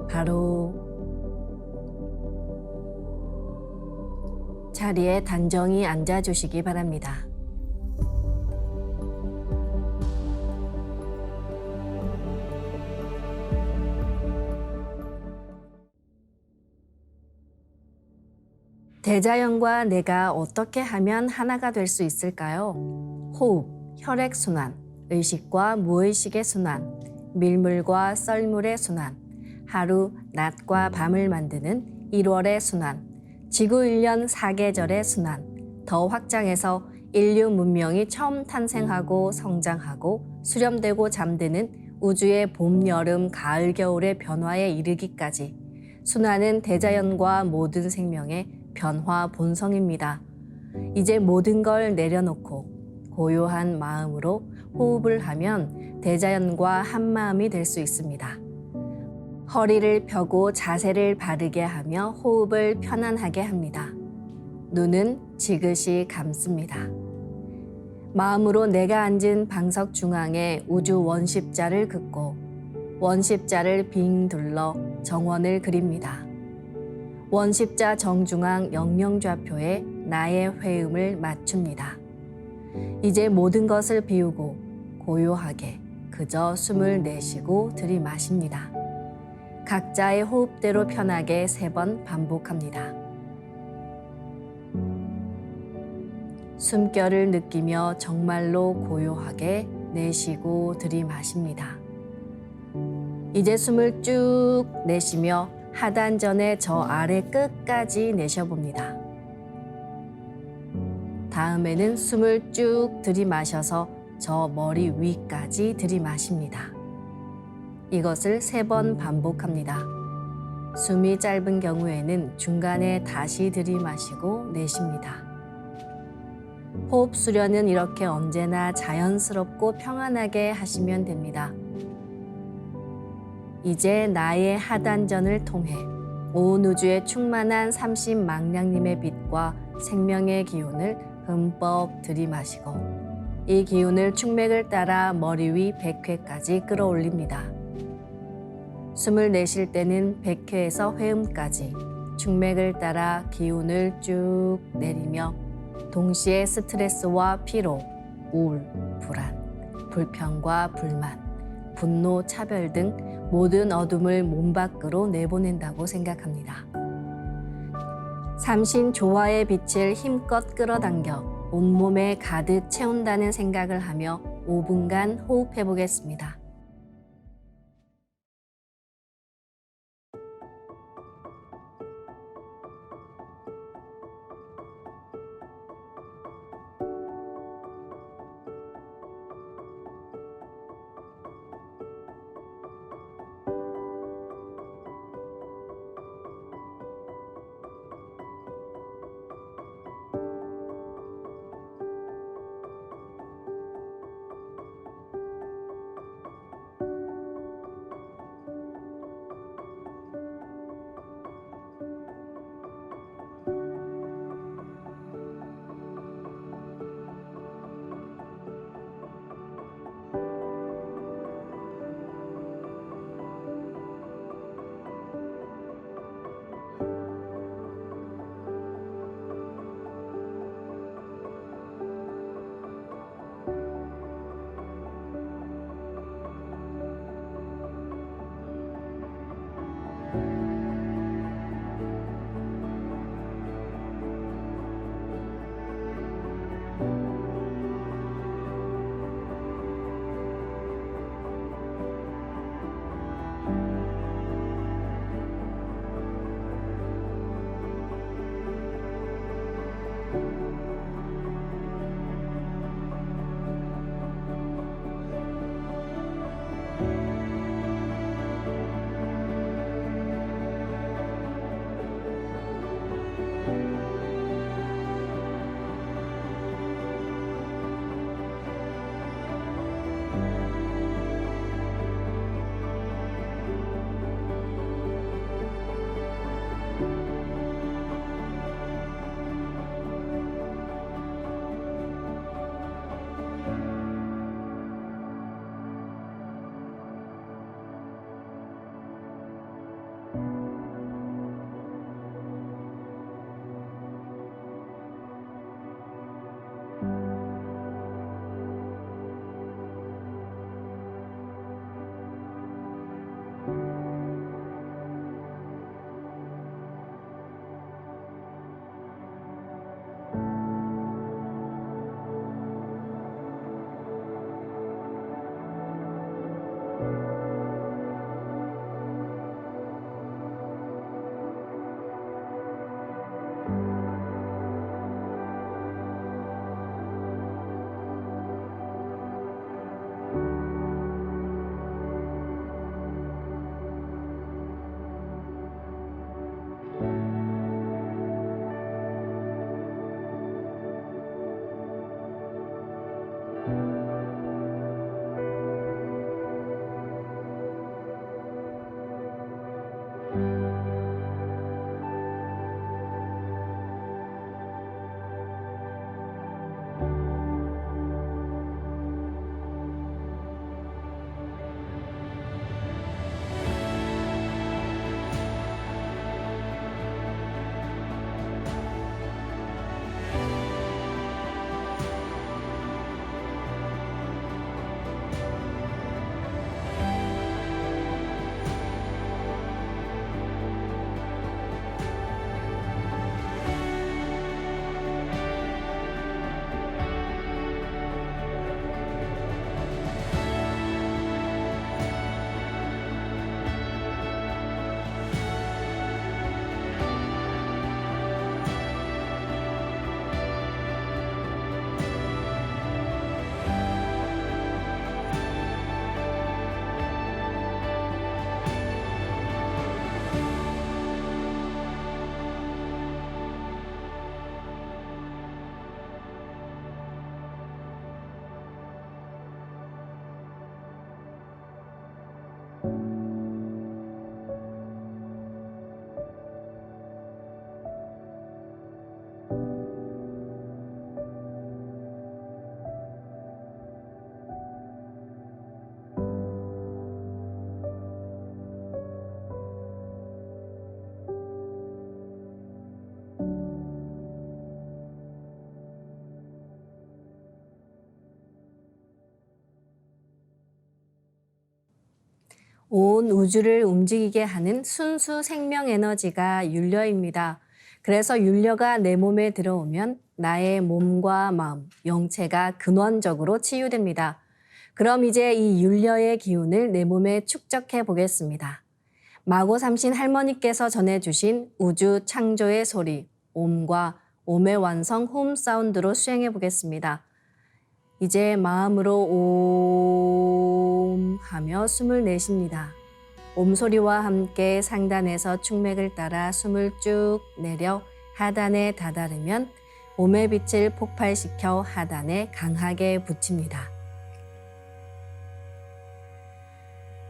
바로 자리에 단정히 앉아주시기 바랍니다. 대자연과 내가 어떻게 하면 하나가 될 수 있을까요? 호흡, 혈액순환, 의식과 무의식의 순환, 밀물과 썰물의 순환, 하루, 낮과 밤을 만드는 1월의 순환, 지구 1년 4계절의 순환, 더 확장해서 인류 문명이 처음 탄생하고 성장하고 수렴되고 잠드는 우주의 봄, 여름, 가을, 겨울의 변화에 이르기까지 순환은 대자연과 모든 생명의 변화 본성입니다. 이제 모든 걸 내려놓고 고요한 마음으로 호흡을 하면 대자연과 한 마음이 될 수 있습니다. 허리를 펴고 자세를 바르게 하며 호흡을 편안하게 합니다. 눈은 지그시 감습니다. 마음으로 내가 앉은 방석 중앙에 우주 원십자를 긋고 원십자를 빙 둘러 정원을 그립니다. 원십자 정중앙 영영좌표에 나의 회음을 맞춥니다. 이제 모든 것을 비우고 고요하게 그저 숨을 내쉬고 들이마십니다. 각자의 호흡대로 편하게 3번 반복합니다. 숨결을 느끼며 정말로 고요하게 내쉬고 들이마십니다. 이제 숨을 쭉 내쉬며 하단전의 저 아래 끝까지 내쉬어봅니다. 다음에는 숨을 쭉 들이마셔서 저 머리 위까지 들이마십니다. 이것을 3번 반복합니다. 숨이 짧은 경우에는 중간에 다시 들이마시고 내쉽니다. 호흡 수련은 이렇게 언제나 자연스럽고 평안하게 하시면 됩니다. 이제 나의 하단전을 통해 온 우주에 충만한 삼신망량님의 빛과 생명의 기운을 흠뻑 들이마시고 이 기운을 충맥을 따라 머리 위 100회까지 끌어올립니다. 숨을 내쉴 때는 100회에서 회음까지 충맥을 따라 기운을 쭉 내리며 동시에 스트레스와 피로, 우울, 불안, 불평과 불만, 분노, 차별 등 모든 어둠을 몸 밖으로 내보낸다고 생각합니다. 삼신 조화의 빛을 힘껏 끌어당겨 온몸에 가득 채운다는 생각을 하며 5분간 호흡해 보겠습니다. 온 우주를 움직이게 하는 순수 생명 에너지가 율려입니다. 그래서 율려가 내 몸에 들어오면 나의 몸과 마음, 영체가 근원적으로 치유됩니다. 그럼 이제 이 율려의 기운을 내 몸에 축적해 보겠습니다. 마고 삼신 할머니께서 전해주신 우주 창조의 소리, 옴과 옴의 완성 홈 사운드로 수행해 보겠습니다. 이제 마음으로 옴 하며 숨을 내쉽니다. 옴 소리와 함께 상단에서 축맥을 따라 숨을 쭉 내려 하단에 다다르면 옴의 빛을 폭발시켜 하단에 강하게 붙입니다.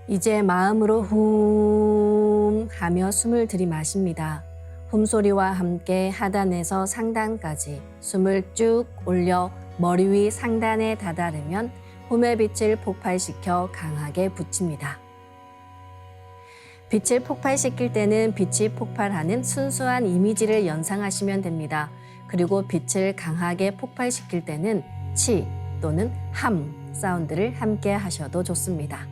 이제 마음으로 훔 하며 숨을 들이마십니다. 훔 소리와 함께 하단에서 상단까지 숨을 쭉 올려 머리 위 상단에 다다르면 홈의 빛을 폭발시켜 강하게 붙입니다. 빛을 폭발시킬 때는 빛이 폭발하는 순수한 이미지를 연상하시면 됩니다. 그리고 빛을 강하게 폭발시킬 때는 치 또는 함 사운드를 함께 하셔도 좋습니다.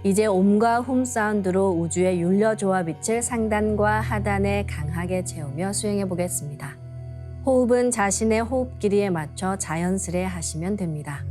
이제 옴과 훔 사운드로 우주의 윤려 조화빛을 상단과 하단에 강하게 채우며 수행해 보겠습니다. 호흡은 자신의 호흡 길이에 맞춰 자연스레 하시면 됩니다.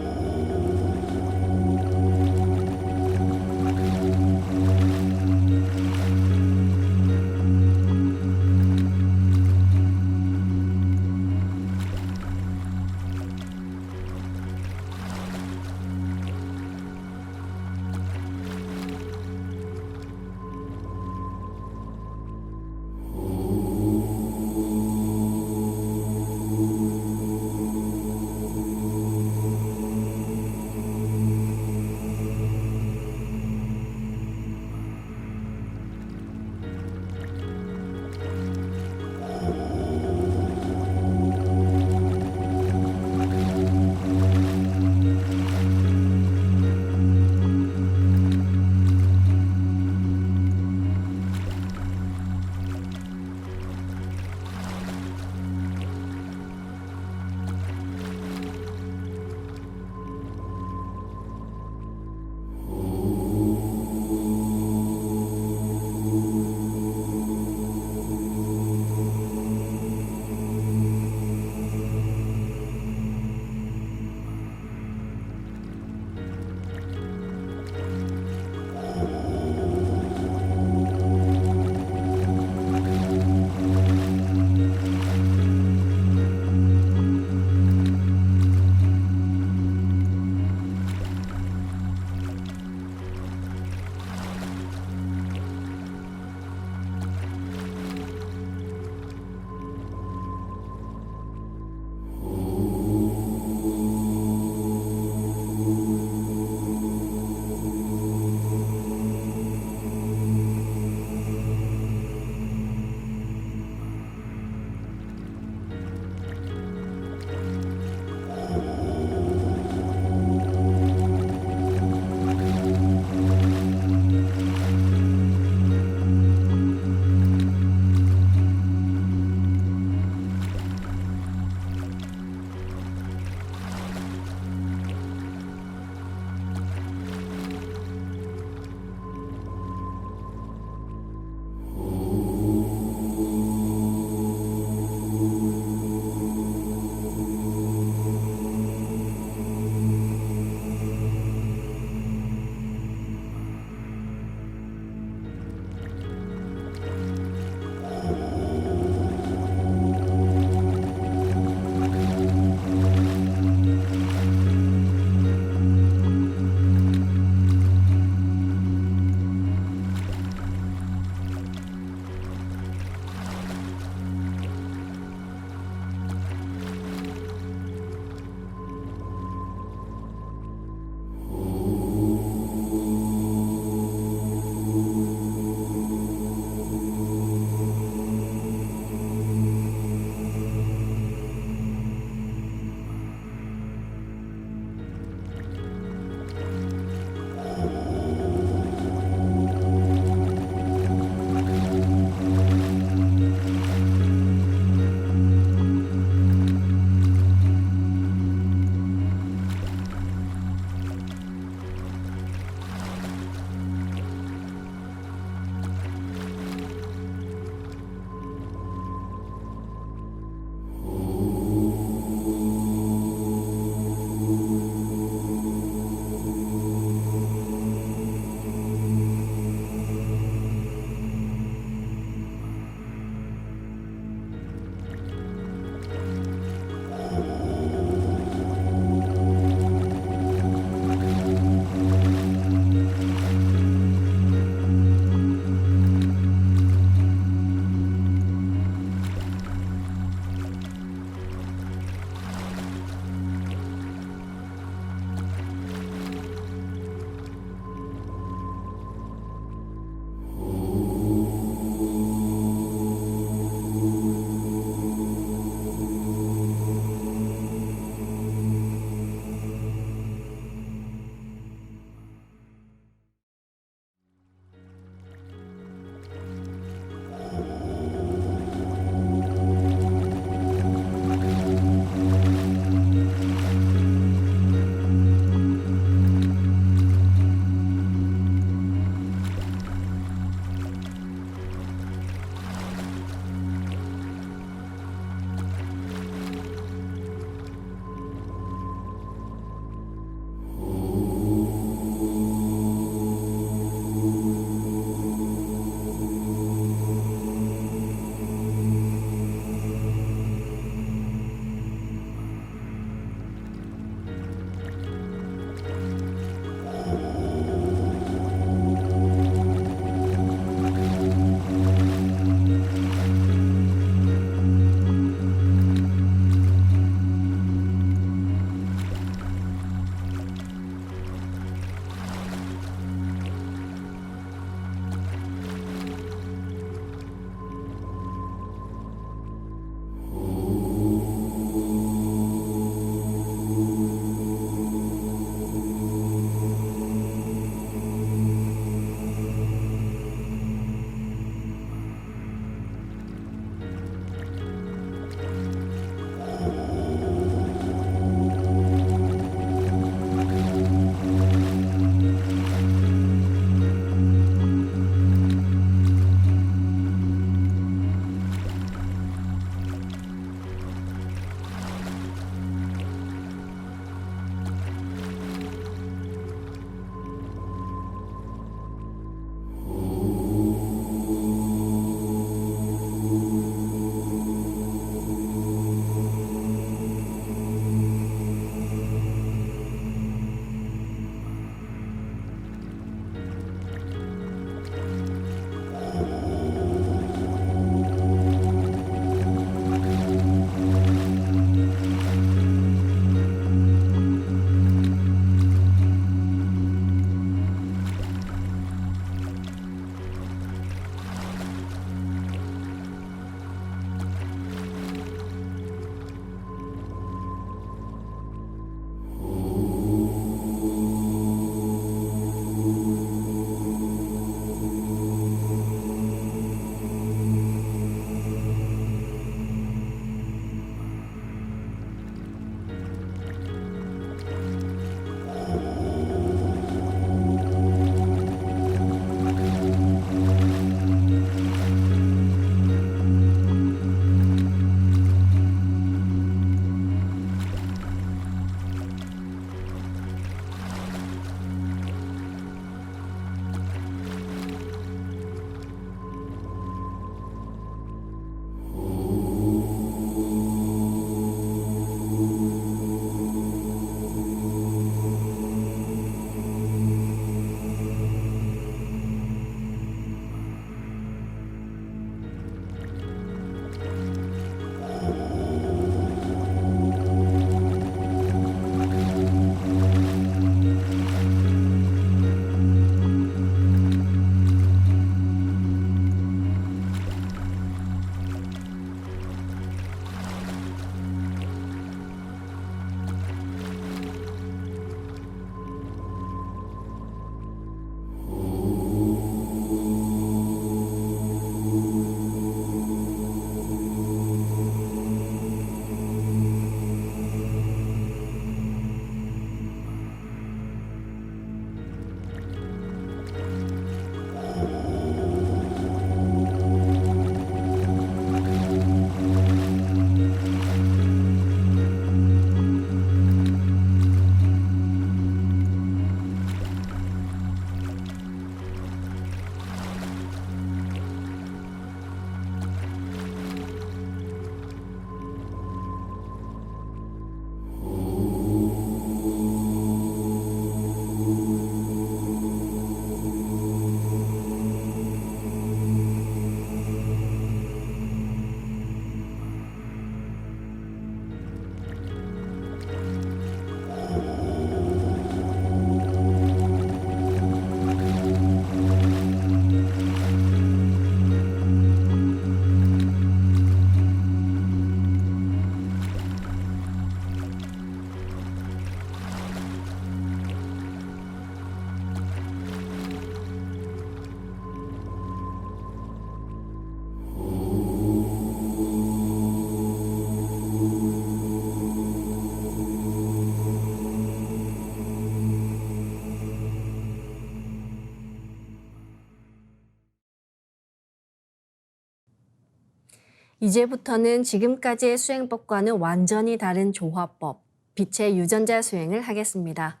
이제부터는 지금까지의 수행법과는 완전히 다른 조화법, 빛의 유전자 수행을 하겠습니다.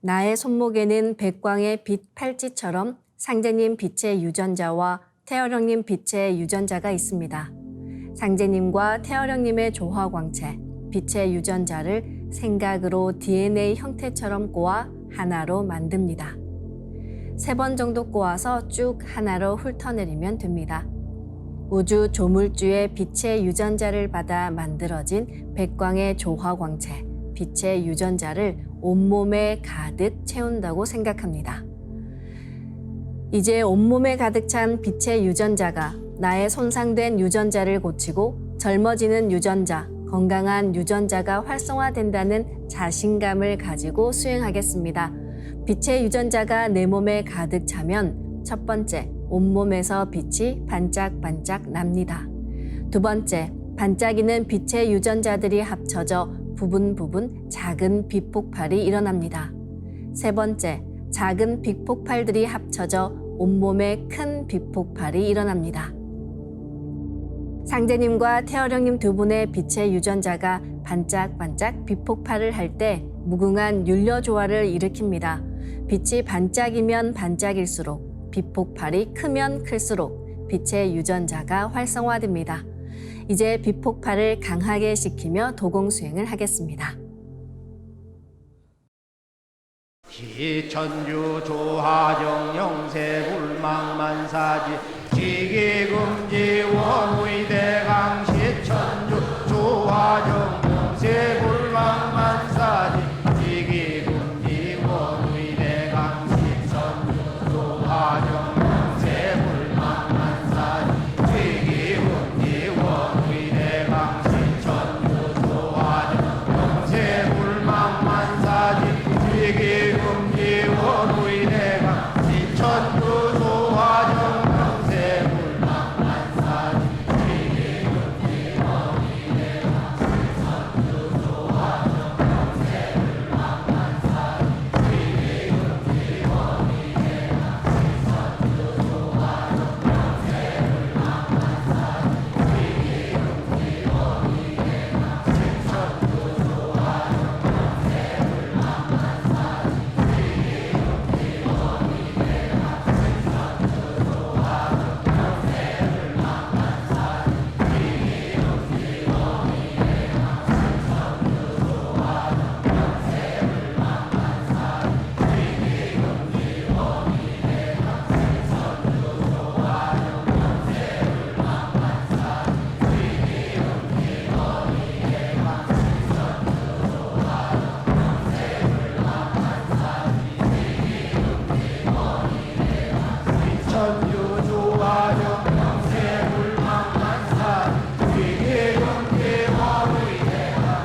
나의 손목에는 백광의 빛 팔찌처럼 상제님 빛의 유전자와 태어령님 빛의 유전자가 있습니다. 상제님과 태어령님의 조화광채, 빛의 유전자를 생각으로 DNA 형태처럼 꼬아 하나로 만듭니다. 3번 정도 꼬아서 쭉 하나로 훑어내리면 됩니다. 우주 조물주의 빛의 유전자를 받아 만들어진 백광의 조화광채, 빛의 유전자를 온몸에 가득 채운다고 생각합니다. 이제 온몸에 가득 찬 빛의 유전자가 나의 손상된 유전자를 고치고 젊어지는 유전자, 건강한 유전자가 활성화된다는 자신감을 가지고 수행하겠습니다. 빛의 유전자가 내 몸에 가득 차면 첫 번째, 온몸에서 빛이 반짝반짝 납니다. 두 번째, 반짝이는 빛의 유전자들이 합쳐져 부분 작은 빛 폭발이 일어납니다. 세 번째, 작은 빛 폭발들이 합쳐져 온몸에 큰 빛 폭발이 일어납니다. 상제님과 태어령님 두 분의 빛의 유전자가 반짝반짝 빛 폭발을 할 때 무궁한 율려 조화를 일으킵니다. 빛이 반짝이면 반짝일수록 빛 폭발이 크면 클수록 빛의 유전자가 활성화됩니다. 이제 빛 폭발을 강하게 시키며 도공 수행을 하겠습니다. 기천주 조하정 영세불망만사지 지기금지 원의대강 시천주 조하정 영세불망만사지 지기금지 원의대강 시천주 조하정 영세불망만사지 지기금지 원의대강 시천주 조하정 영세불망만사지 지기금지 원의대강 시천주 조하정 영세불망만사지 지기금지 원의대강 시천주 조하정 영세불망만사지 지기금지 원의대강 시천주 조하정 영세불망만사지 지기금지 원의대강 시천주 조하정 천주 조하정 영세불망만사지 지기금지 원의대강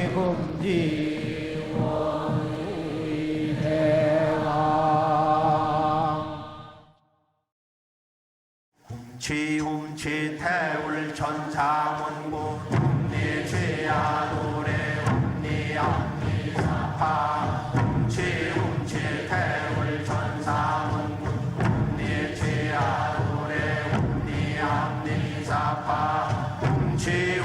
지기금지 원의대강 훔치 태울 천상원고 훔니죄야 노래 훔니암니사파 훔치 태울 천상원고 훔니죄야 노래 훔니암니사파 훔치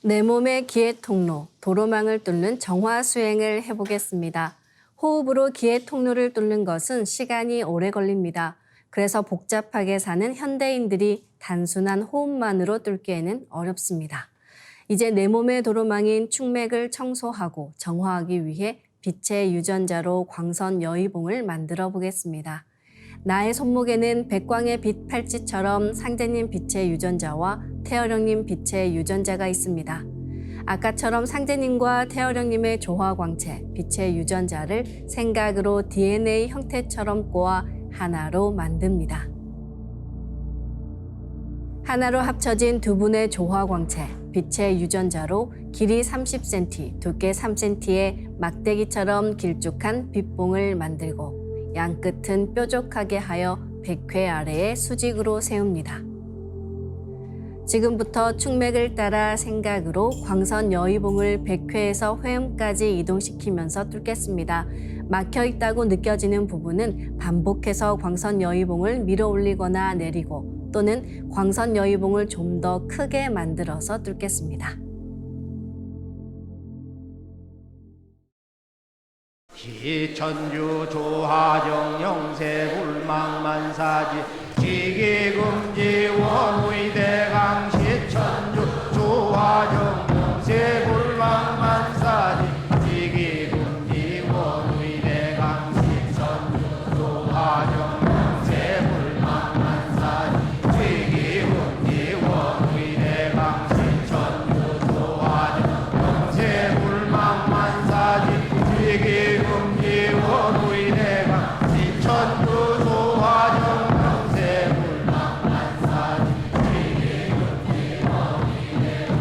내 몸의 기회 통로, 도로망을 뚫는 정화 수행을 해보겠습니다. 호흡으로 기회 통로를 뚫는 것은 시간이 오래 걸립니다. 그래서 복잡하게 사는 현대인들이 단순한 호흡만으로 뚫기에는 어렵습니다. 이제 내 몸의 도로망인 축맥을 청소하고 정화하기 위해 빛의 유전자로 광선 여의봉을 만들어 보겠습니다. 나의 손목에는 백광의 빛 팔찌처럼 상제님 빛의 유전자와 태어령님 빛의 유전자가 있습니다. 아까처럼 상제님과 태어령님의 조화광채, 빛의 유전자를 생각으로 DNA 형태처럼 꼬아 하나로 만듭니다. 하나로 합쳐진 두 분의 조화광채, 빛의 유전자로 길이 30cm, 두께 3cm의 막대기처럼 길쭉한 빛봉을 만들고 양끝은 뾰족하게 하여 백회 아래에 수직으로 세웁니다. 지금부터 축맥을 따라 생각으로 광선 여의봉을 백회에서 회음까지 이동시키면서 뚫겠습니다. 막혀 있다고 느껴지는 부분은 반복해서 광선 여의봉을 밀어 올리거나 내리고 또는 광선 여의봉을 좀 더 크게 만들어서 뚫겠습니다. 시천주 조화정 영세 불망만사지 지기금지 원의대강 시천주 조화정 영세 불망만사지 지기금지 원의대강 시천주 조화정 영세 불망만사지 지기금지 원의대강 시천주 조화정 영세 불망만사지 지기금지 원의대강 시천주 조화정 영세 불망만사지 지기금지 원의대강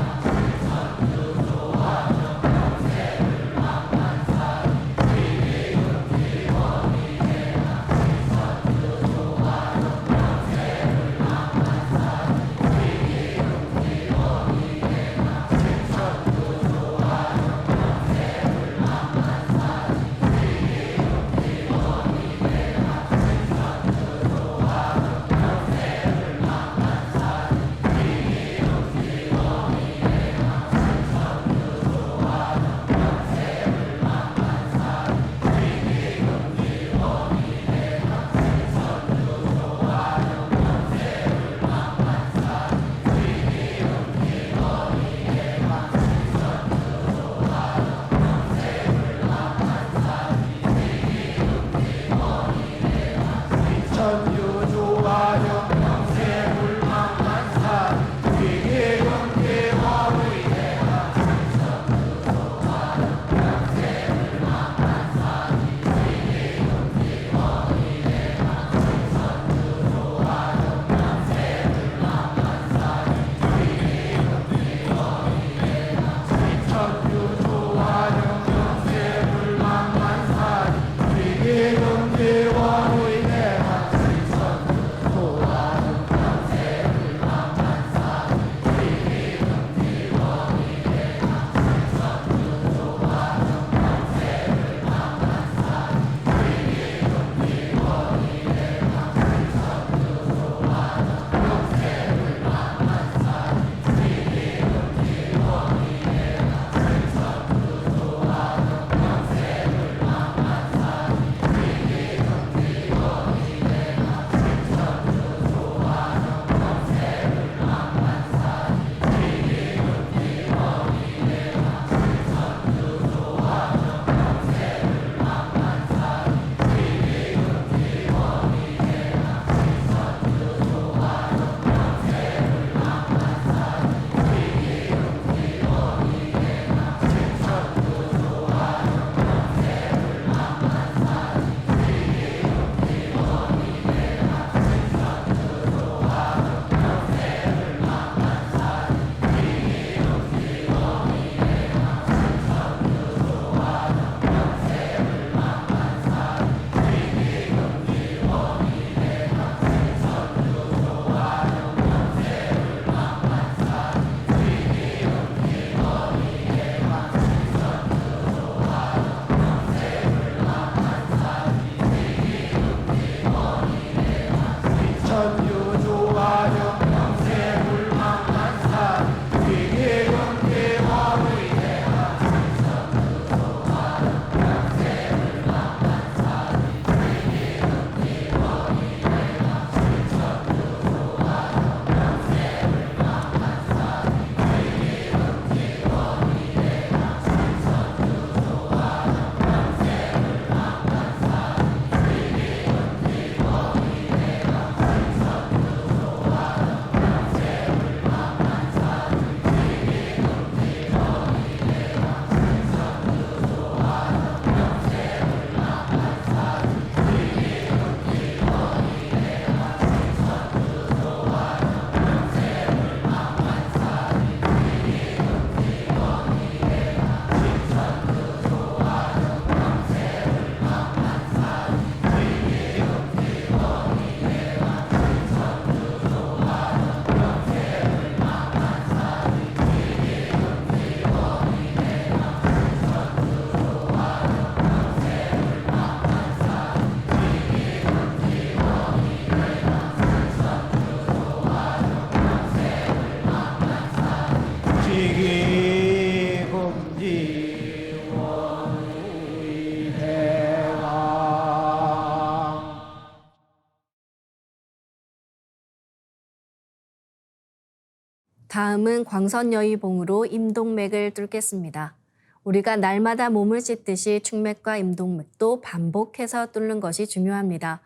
다음은 광선여의봉으로 임동맥을 뚫겠습니다. 우리가 날마다 몸을 씻듯이 축맥과 임동맥도 반복해서 뚫는 것이 중요합니다.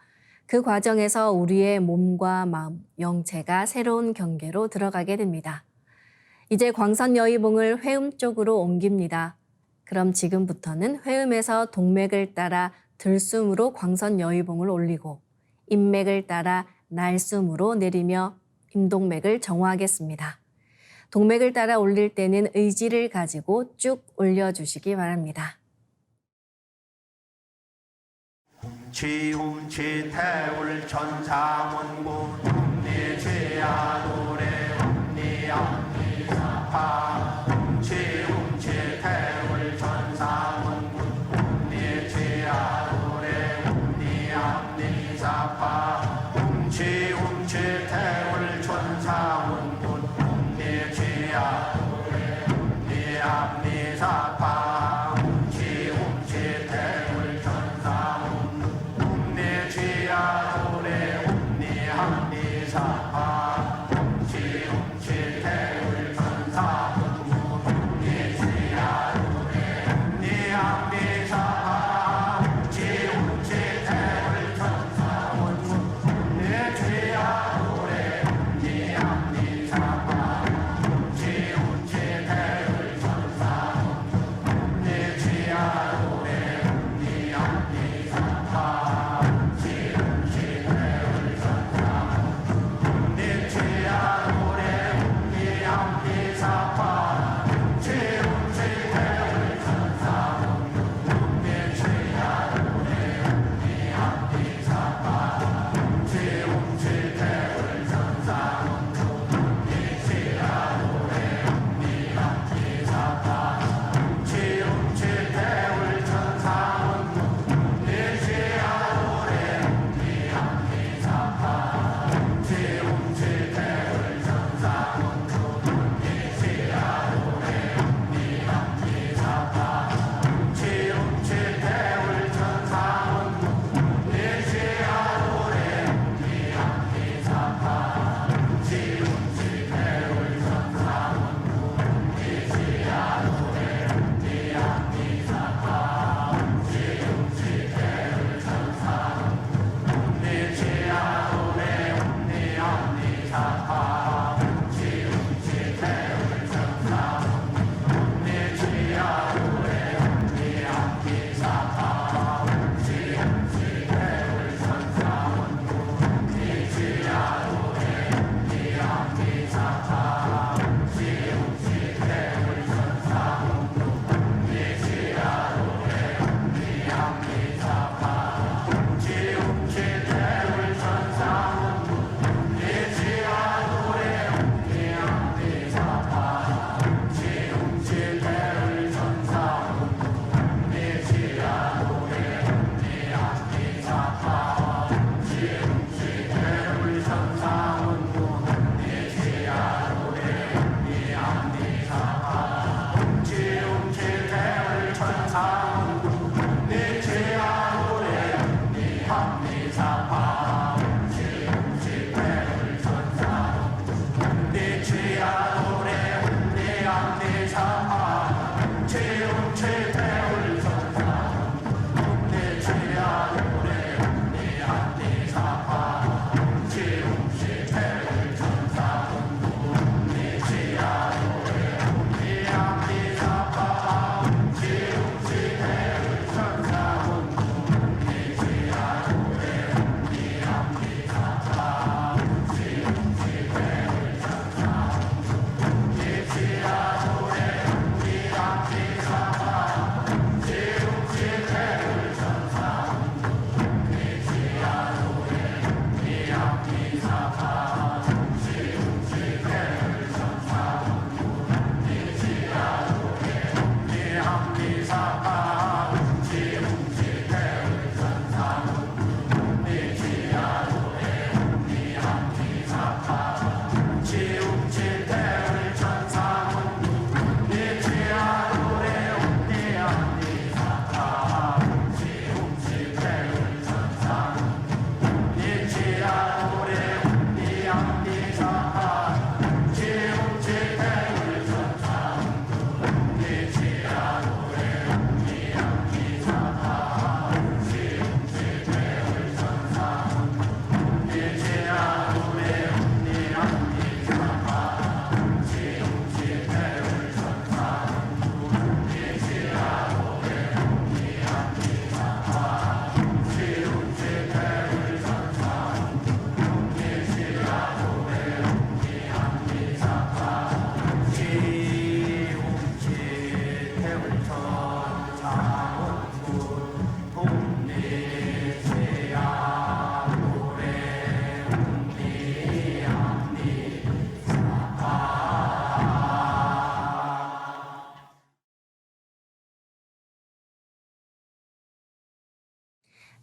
그 과정에서 우리의 몸과 마음, 영체가 새로운 경계로 들어가게 됩니다. 이제 광선여의봉을 회음 쪽으로 옮깁니다. 그럼 지금부터는 회음에서 동맥을 따라 들숨으로 광선여의봉을 올리고 임맥을 따라 날숨으로 내리며 임동맥을 정화하겠습니다. 동맥을 따라 올릴 때는 의지를 가지고 쭉 올려주시기 바랍니다. 훔치 태울 천사문구 훔리지야 노래 훔리암리사파 훔치 태울 천사문구 훔리지야 노래 훔리암리사파 훔치 태울 천사문구 훔리지야 노래 훔리암리사파 훔치 태울 천사문구 훔리지야 노래 훔리암리사파 훔치 태울 천사문구 훔리지야 노래 훔리암리사파 훔치 태울 천사문구 훔리지야 노래 훔리암리사파 훔치 태울 천사문구 훔리지야 노래 훔리암리사파 제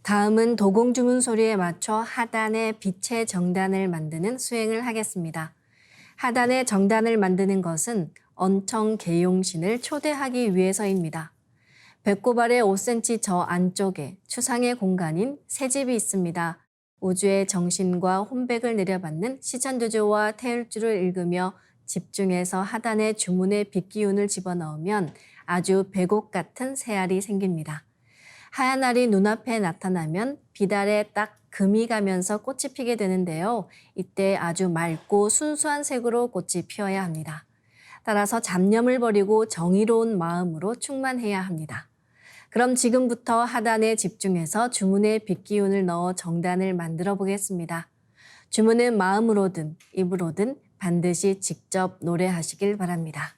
다음은 도공 주문 소리에 맞춰 하단의 빛의 정단을 만드는 수행을 하겠습니다. 하단의 정단을 만드는 것은 언청 계용신을 초대하기 위해서입니다. 배꼽 아래 5cm 저 안쪽에 추상의 공간인 새집이 있습니다. 우주의 정신과 혼백을 내려받는 시천두조와 태율주를 읽으며 집중해서 하단의 주문의 빛 기운을 집어넣으면 아주 배곡 같은 새알이 생깁니다. 하얀 알이 눈앞에 나타나면 빛 아래 딱 금이 가면서 꽃이 피게 되는데요. 이때 아주 맑고 순수한 색으로 꽃이 피어야 합니다. 따라서 잡념을 버리고 정의로운 마음으로 충만해야 합니다. 그럼 지금부터 하단에 집중해서 주문의 빛 기운을 넣어 정단을 만들어 보겠습니다. 주문은 마음으로든 입으로든 반드시 직접 노래하시길 바랍니다.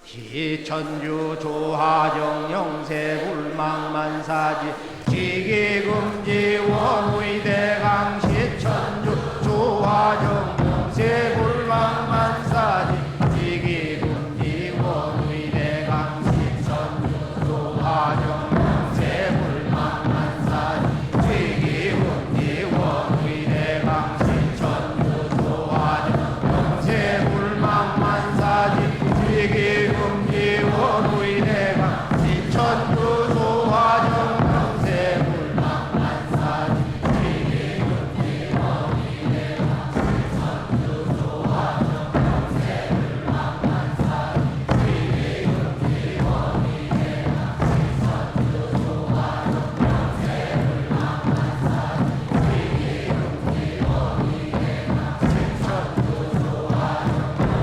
시천주 조화정 영세 불망만사지 지기금지 원의대강 시천주 조화정 영세 불망만사지 지기금지 원의대강 시천주 조화정 영세 불망만사지 지기금지 원의대강 시천주 조화정 영세 불망만사지 지기금지 원의대강 시천주 조화정 영세 불망만사지 지기금지 원의대강 시천주 조화정 영세 불망만사지 지기금지 원의대강 시천주 조화정 영세 불망만사지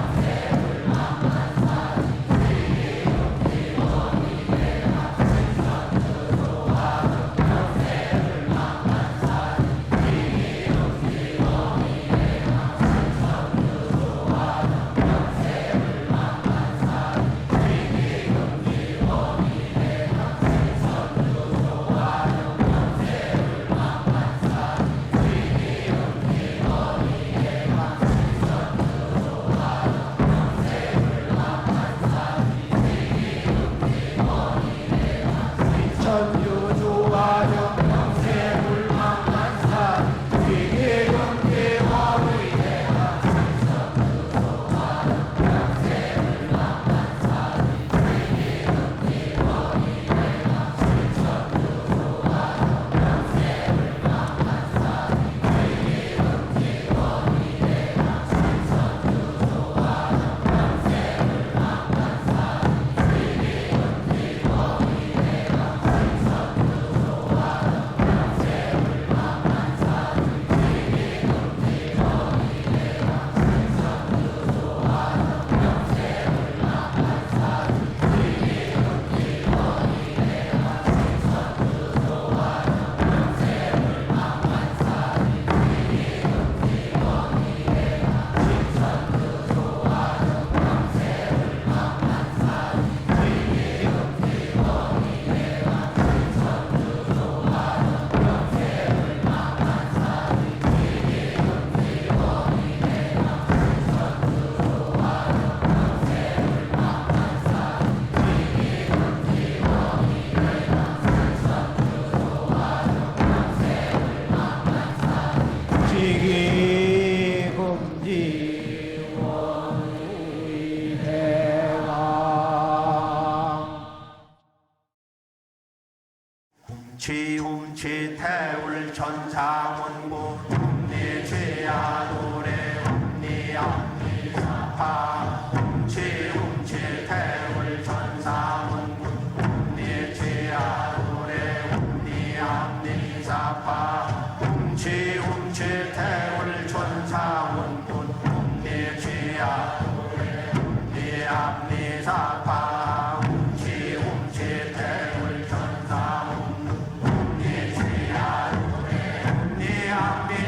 지기금지 원의대강 시천주 조화정 영세 천주 조화정 영세 불망만사지 지기금지 원의대강 시천주 조화정 영세 불망만사지 지기금지 원의대강 시천주 조화정 영세 불망만사지 지기금지 원의대강 시천주 조화정 영세 불망만사지 지기금지 원의대강 지기금지 원의대강 훔치 태울 천상원고 훔니 죄야 노래 훔니 앞니 사파 훔치 태울 천상원고 훔니 죄야 노래 훔니 앞니 사파 훔치 태울 천상원고 훔니 죄야 노래 훔니 앞니 사파 훔치 태울 천상원고 니 앞니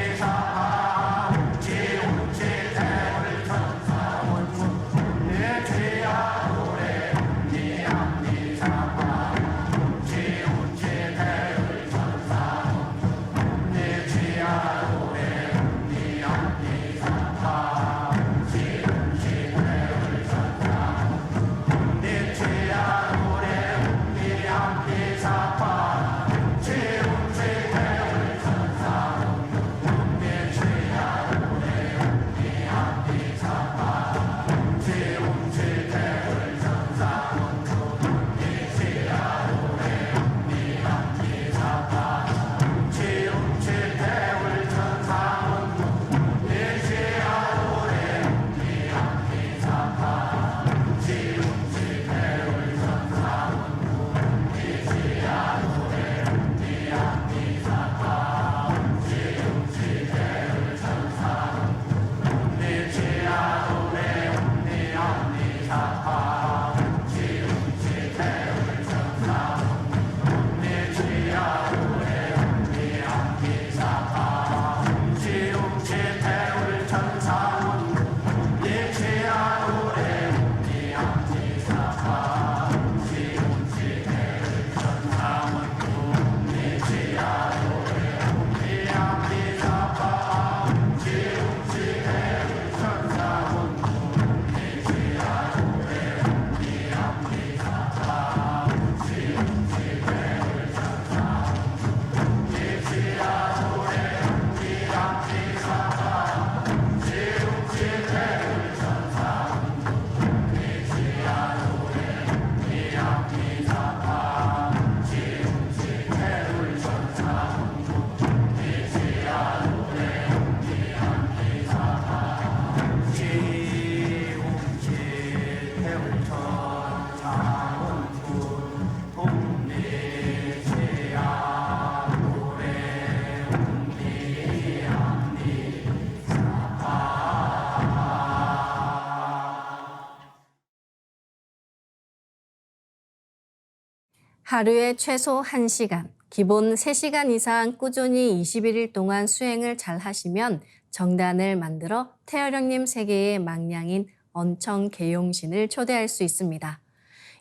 하루에 최소 1시간, 기본 3시간 이상 꾸준히 21일 동안 수행을 잘 하시면 정단을 만들어 태어령님 세계의 망량인 언청계용신을 초대할 수 있습니다.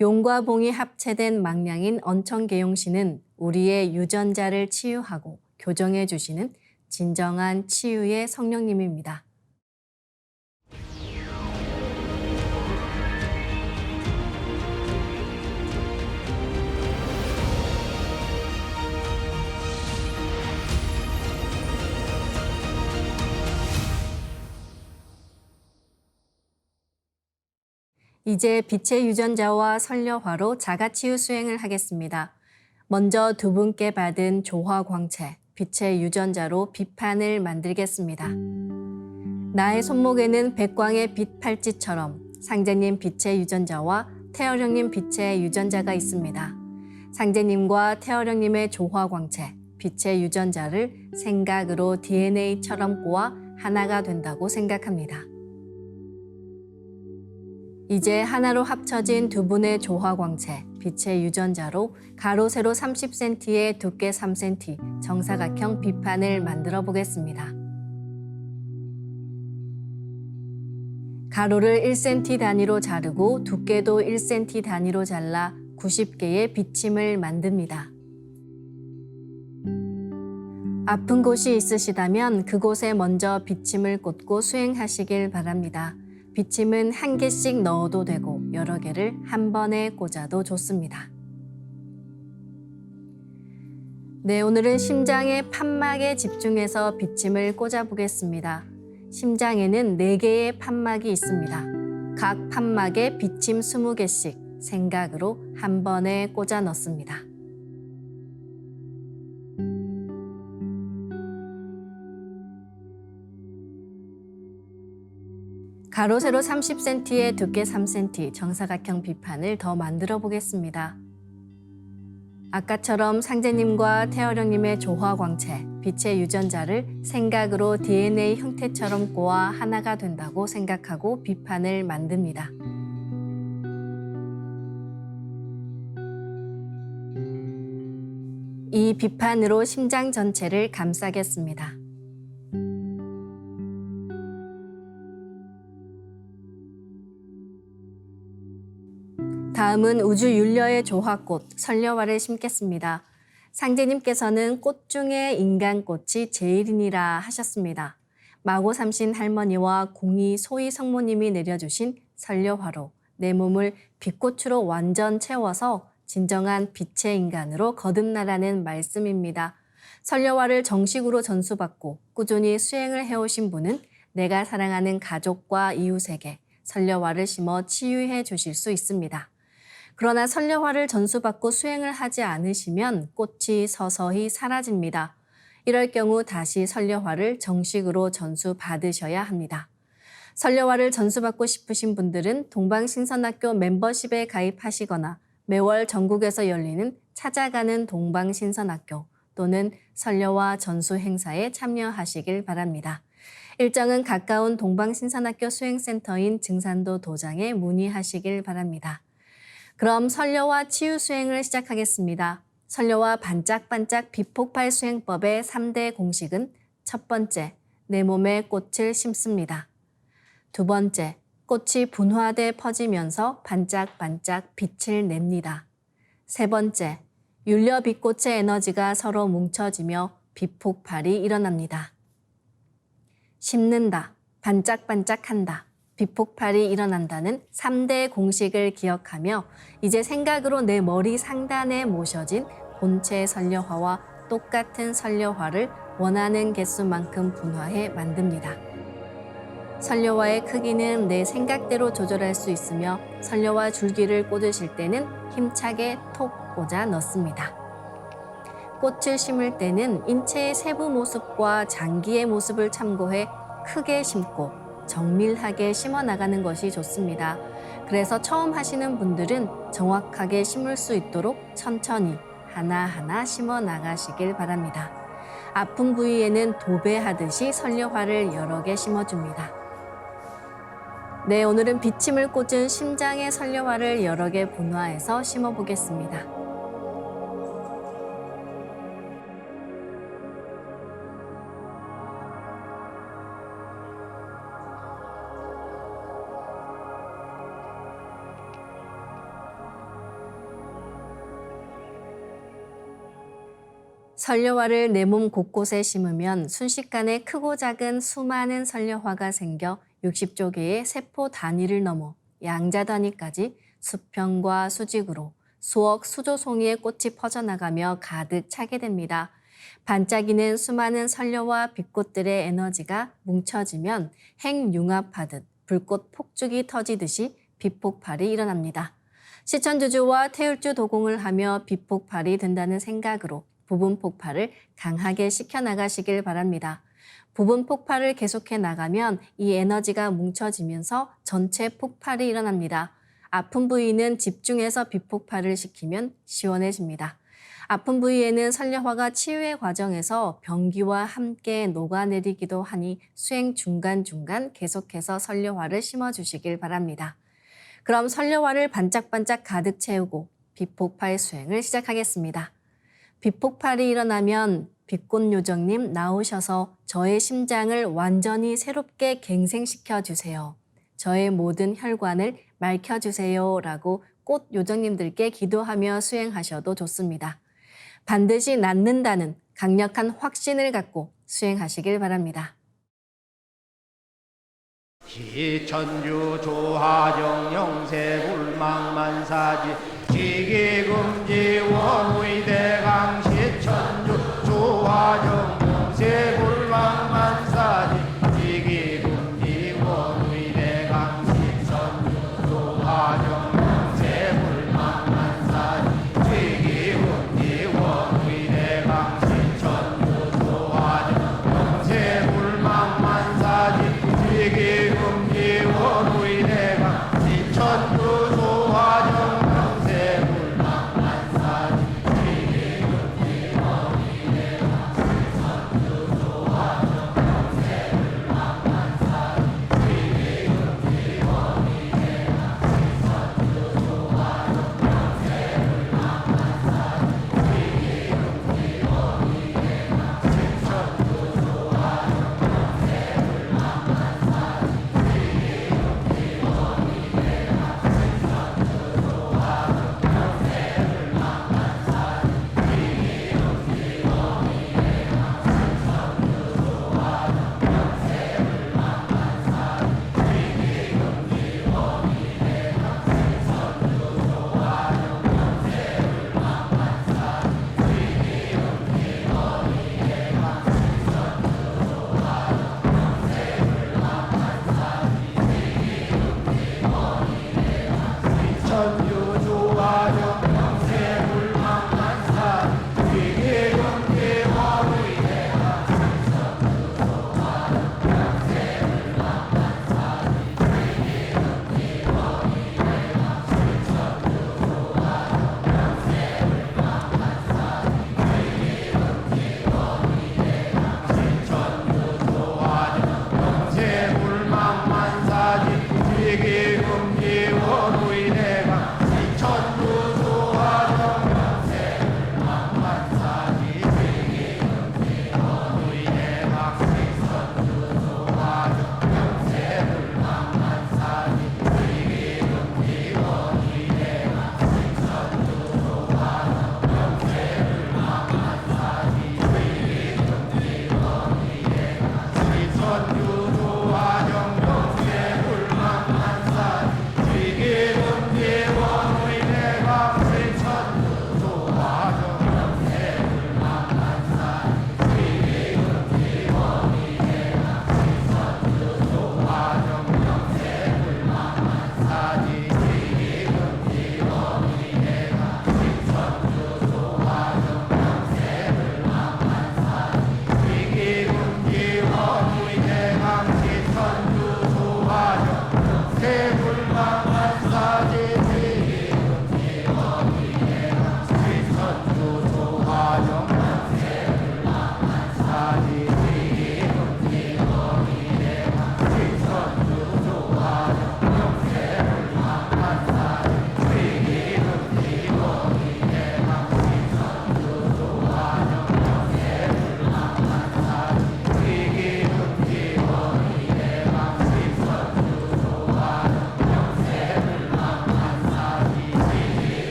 용과 봉이 합체된 망량인 언청계용신은 우리의 유전자를 치유하고 교정해 주시는 진정한 치유의 성령님입니다. 이제 빛의 유전자와 선려화로 자가치유 수행을 하겠습니다. 먼저 두 분께 받은 조화광채, 빛의 유전자로 빛판을 만들겠습니다. 나의 손목에는 백광의 빛 팔찌처럼 상제님 빛의 유전자와 태어령님 빛의 유전자가 있습니다. 상제님과 태어령님의 조화광채, 빛의 유전자를 생각으로 DNA처럼 꼬아 하나가 된다고 생각합니다. 이제 하나로 합쳐진 두 분의 조화광채, 빛의 유전자로 가로 세로 30cm에 두께 3cm 정사각형 빛판을 만들어 보겠습니다. 가로를 1cm 단위로 자르고 두께도 1cm 단위로 잘라 90개의 비침을 만듭니다. 아픈 곳이 있으시다면 그곳에 먼저 비침을 꽂고 수행하시길 바랍니다. 비침은 한 개씩 넣어도 되고 여러 개를 한 번에 꽂아도 좋습니다. 네, 오늘은 심장의 판막에 집중해서 비침을 꽂아 보겠습니다. 심장에는 4개의 판막이 있습니다. 각 판막에 비침 20개씩 생각으로 한 번에 꽂아 넣습니다. 가로 세로 30cm에 두께 3cm 정사각형 비판을 더 만들어 보겠습니다. 아까처럼 상제님과 태어령님의 조화광채, 빛의 유전자를 생각으로 DNA 형태처럼 꼬아 하나가 된다고 생각하고 비판을 만듭니다. 이 비판으로 심장 전체를 감싸겠습니다. 다음은 우주윤려의 조화꽃, 설려화를 심겠습니다. 상제님께서는 꽃 중에 인간꽃이 제일이니라 하셨습니다. 마고 삼신 할머니와 공이 소희 성모님이 내려주신 설려화로 내 몸을 빛꽃으로 완전 채워서 진정한 빛의 인간으로 거듭나라는 말씀입니다. 설려화를 정식으로 전수받고 꾸준히 수행을 해오신 분은 내가 사랑하는 가족과 이웃에게 설려화를 심어 치유해 주실 수 있습니다. 그러나 설려화를 전수받고 수행을 하지 않으시면 꽃이 서서히 사라집니다. 이럴 경우 다시 설려화를 정식으로 전수받으셔야 합니다. 설려화를 전수받고 싶으신 분들은 동방신선학교 멤버십에 가입하시거나 매월 전국에서 열리는 찾아가는 동방신선학교 또는 설려화 전수 행사에 참여하시길 바랍니다. 일정은 가까운 동방신선학교 수행센터인 증산도 도장에 문의하시길 바랍니다. 그럼 설려화 치유 수행을 시작하겠습니다. 설려화 반짝반짝 빛폭발 수행법의 3대 공식은 첫 번째, 내 몸에 꽃을 심습니다. 두 번째, 꽃이 분화돼 퍼지면서 반짝반짝 빛을 냅니다. 세 번째, 윤려 빛꽃의 에너지가 서로 뭉쳐지며 빛폭발이 일어납니다. 심는다, 반짝반짝한다. 빛폭발이 일어난다는 3대 공식을 기억하며 이제 생각으로 내 머리 상단에 모셔진 본체 설려화와 똑같은 설려화를 원하는 개수만큼 분화해 만듭니다. 설려화의 크기는 내 생각대로 조절할 수 있으며 설려화 줄기를 꽂으실 때는 힘차게 톡 꽂아 넣습니다. 꽃을 심을 때는 인체의 세부 모습과 장기의 모습을 참고해 크게 심고 정밀하게 심어 나가는 것이 좋습니다. 그래서 처음 하시는 분들은 정확하게 심을 수 있도록 천천히 하나하나 심어 나가시길 바랍니다. 아픈 부위에는 도배하듯이 설려화를 여러 개 심어줍니다. 네, 오늘은 비침을 꽂은 심장의 설려화를 여러 개 분화해서 심어보겠습니다. 선려화를 내 몸 곳곳에 심으면 순식간에 크고 작은 수많은 선려화가 생겨 60조 개의 세포 단위를 넘어 양자 단위까지 수평과 수직으로 수억 수조 송이의 꽃이 퍼져나가며 가득 차게 됩니다. 반짝이는 수많은 선려와 빛꽃들의 에너지가 뭉쳐지면 핵융합하듯 불꽃 폭죽이 터지듯이 빛폭발이 일어납니다. 시천주주와 태울주 도공을 하며 빛폭발이 된다는 생각으로 부분 폭발을 강하게 시켜나가시길 바랍니다. 부분 폭발을 계속해 나가면 이 에너지가 뭉쳐지면서 전체 폭발이 일어납니다. 아픈 부위는 집중해서 빛폭발을 시키면 시원해집니다. 아픈 부위에는 선려화가 치유의 과정에서 병기와 함께 녹아내리기도 하니 수행 중간중간 계속해서 선려화를 심어주시길 바랍니다. 그럼 선려화를 반짝반짝 가득 채우고 빛폭발 수행을 시작하겠습니다. 빛폭발이 일어나면 빛꽃요정님 나오셔서 저의 심장을 완전히 새롭게 갱생시켜 주세요. 저의 모든 혈관을 맑혀주세요 라고 꽃 요정님들께 기도하며 수행하셔도 좋습니다. 반드시 낫는다는 강력한 확신을 갖고 수행하시길 바랍니다. 시천주 조화정 영세 불망만사지 지기금지 원의대강 시천주 조화정 영세 불망만사지 지기금지 원의대강 시천주 조화정 영세 불망만사지 지기금지 원의대강 시천주 조화정 영세 불망만사지 지기금지 원의대강 시천주 조화정 영세 불망만사지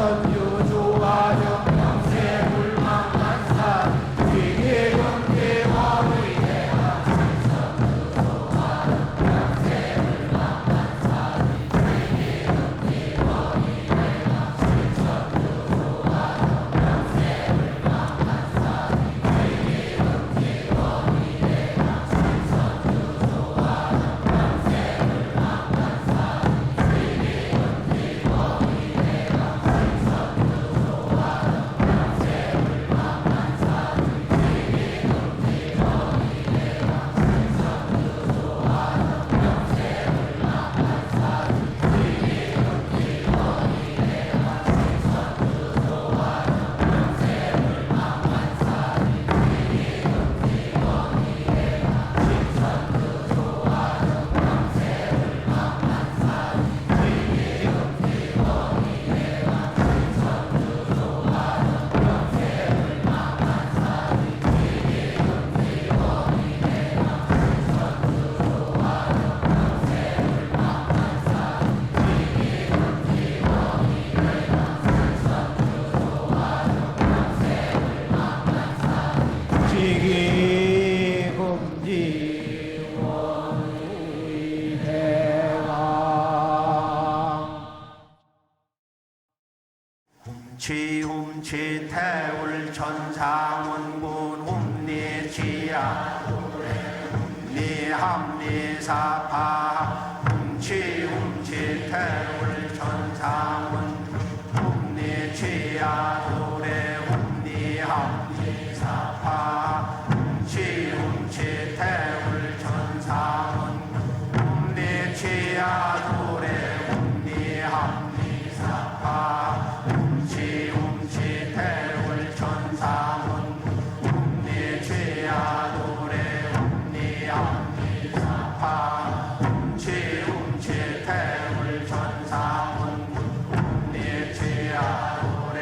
시천주 조화정 영세 불망만사 지기금지 원의 지기금지 원의 대왕 훔치 태울 천상원군 훔리지야 훔리합리사파 훔치 태울 천상원 훔리지야 도래 훔리합리사파 훔치 태울 천상원 훔리지야 도래 훔리합리사파 훔치 태울 천상원 훔리지야 도래 훔리합리사파 훔치 태울 천상원 훔리지야 도래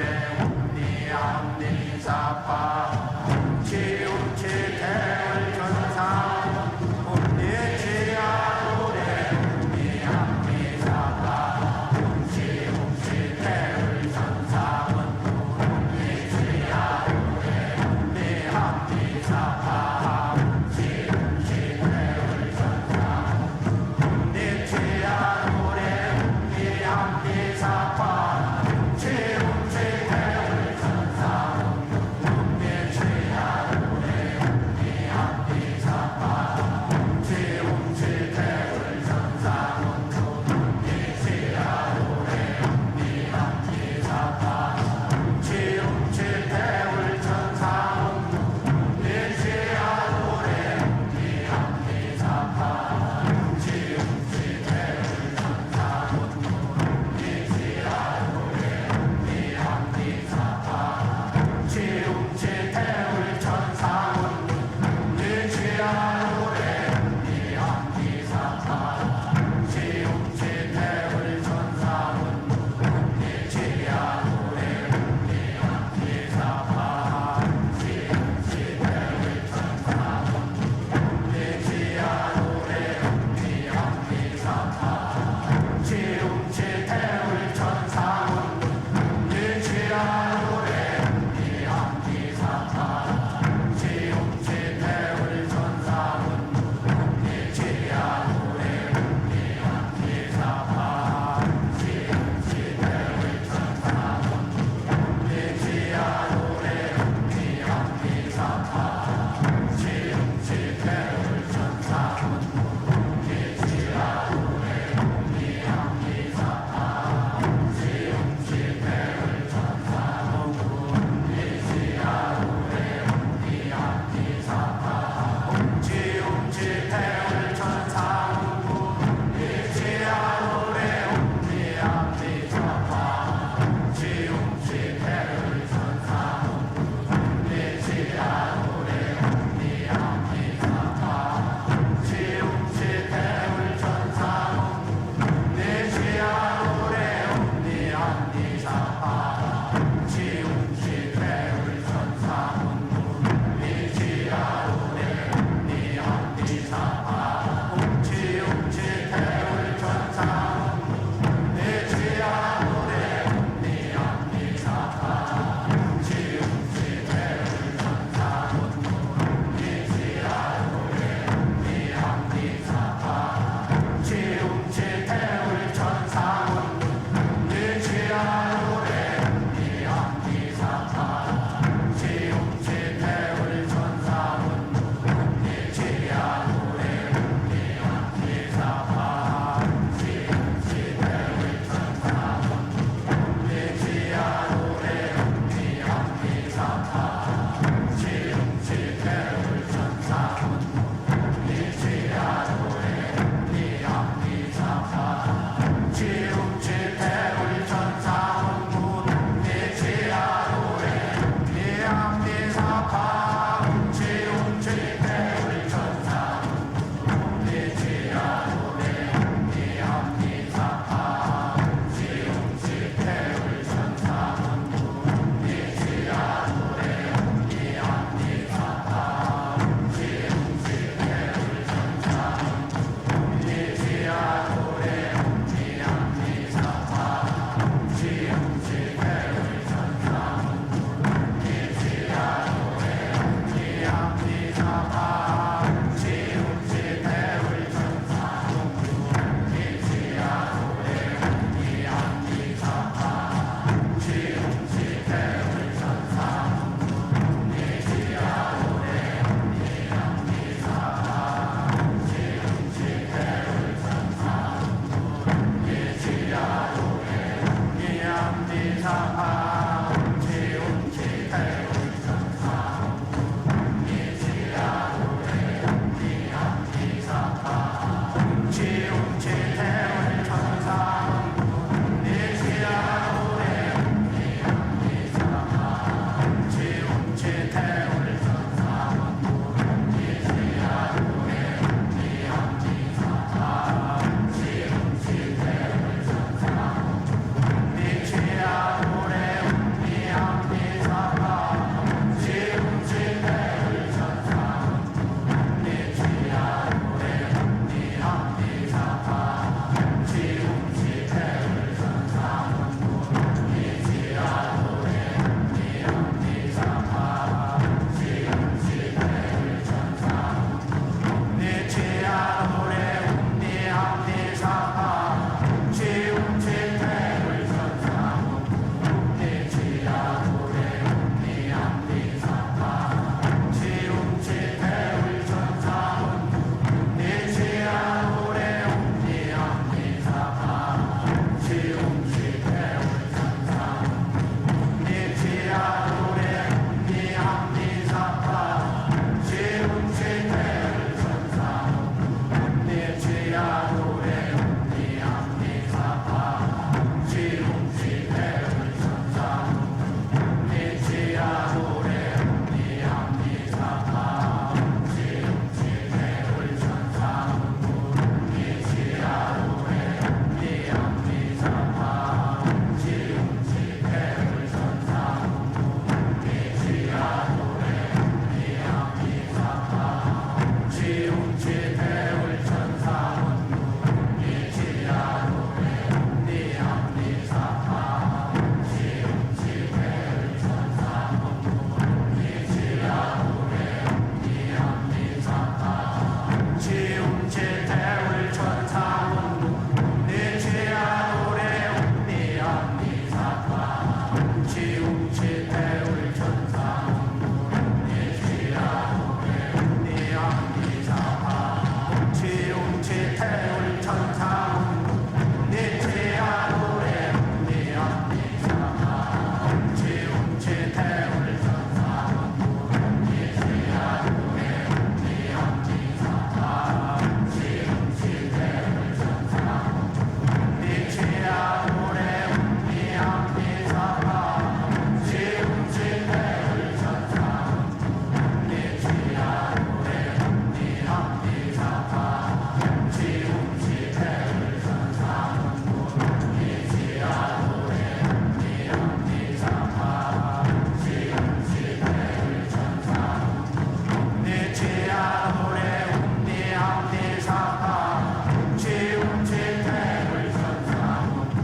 웅치웅치 태울 천사문문 내 지하도래 웅리 암리사파 웅치웅치 태울 천사문문 내 지하도래 웅리 암리사파 웅치웅치 태울 천사문문 내 지하도래 웅리 암리사파 웅치웅치 태울 천사문문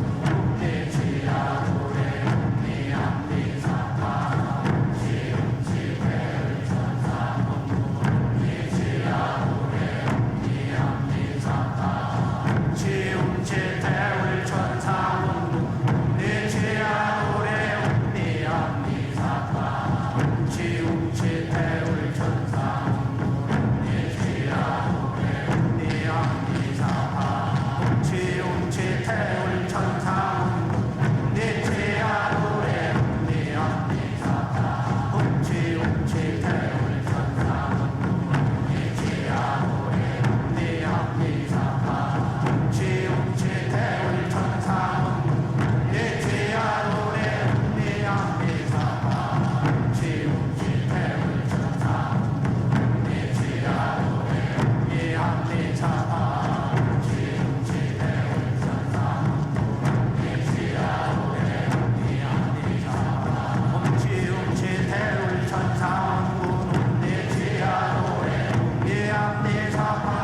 내 지하도래 웅리 암리사파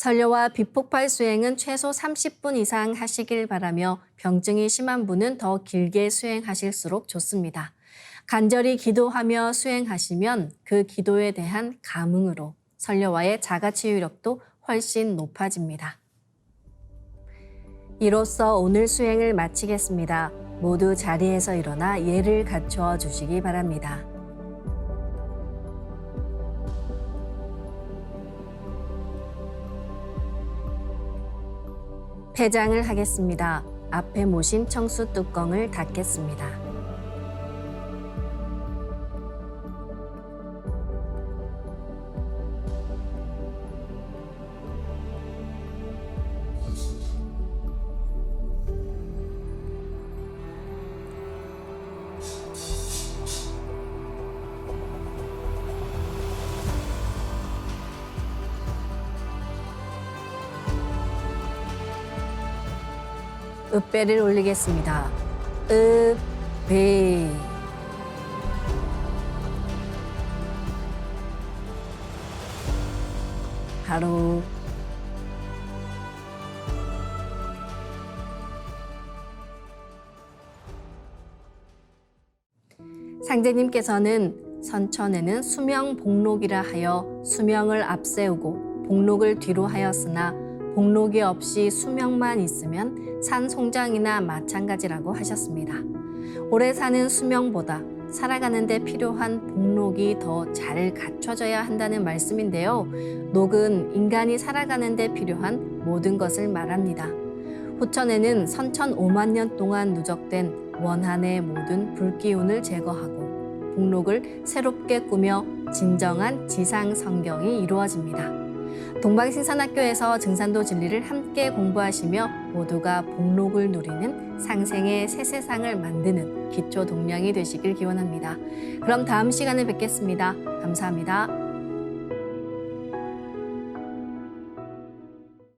설료와 비폭발 수행은 최소 30분 이상 하시길 바라며 병증이 심한 분은 더 길게 수행하실수록 좋습니다. 간절히 기도하며 수행하시면 그 기도에 대한 감흥으로 선녀와의 자가치유력도 훨씬 높아집니다. 이로써 오늘 수행을 마치겠습니다. 모두 자리에서 일어나 예를 갖추어 주시기 바랍니다. 폐장을 하겠습니다. 앞에 모신 청수 뚜껑을 닫겠습니다. 읍배를 올리겠습니다. 읍배. 바로 상제님께서는 선천에는 수명 복록이라 하여 수명을 앞세우고 복록을 뒤로 하였으나 복록이 없이 수명만 있으면 산 송장이나 마찬가지라고 하셨습니다. 오래 사는 수명보다 살아가는 데 필요한 복록이 더 잘 갖춰져야 한다는 말씀인데요. 녹은 인간이 살아가는 데 필요한 모든 것을 말합니다. 후천에는 선천 5만 년 동안 누적된 원한의 모든 불기운을 제거하고 복록을 새롭게 꾸며 진정한 지상 성경이 이루어집니다. 동방신선학교에서 증산도 진리를 함께 공부하시며 모두가 복록을 누리는 상생의 새 세상을 만드는 기초 동력이 되시길 기원합니다. 그럼 다음 시간에 뵙겠습니다. 감사합니다.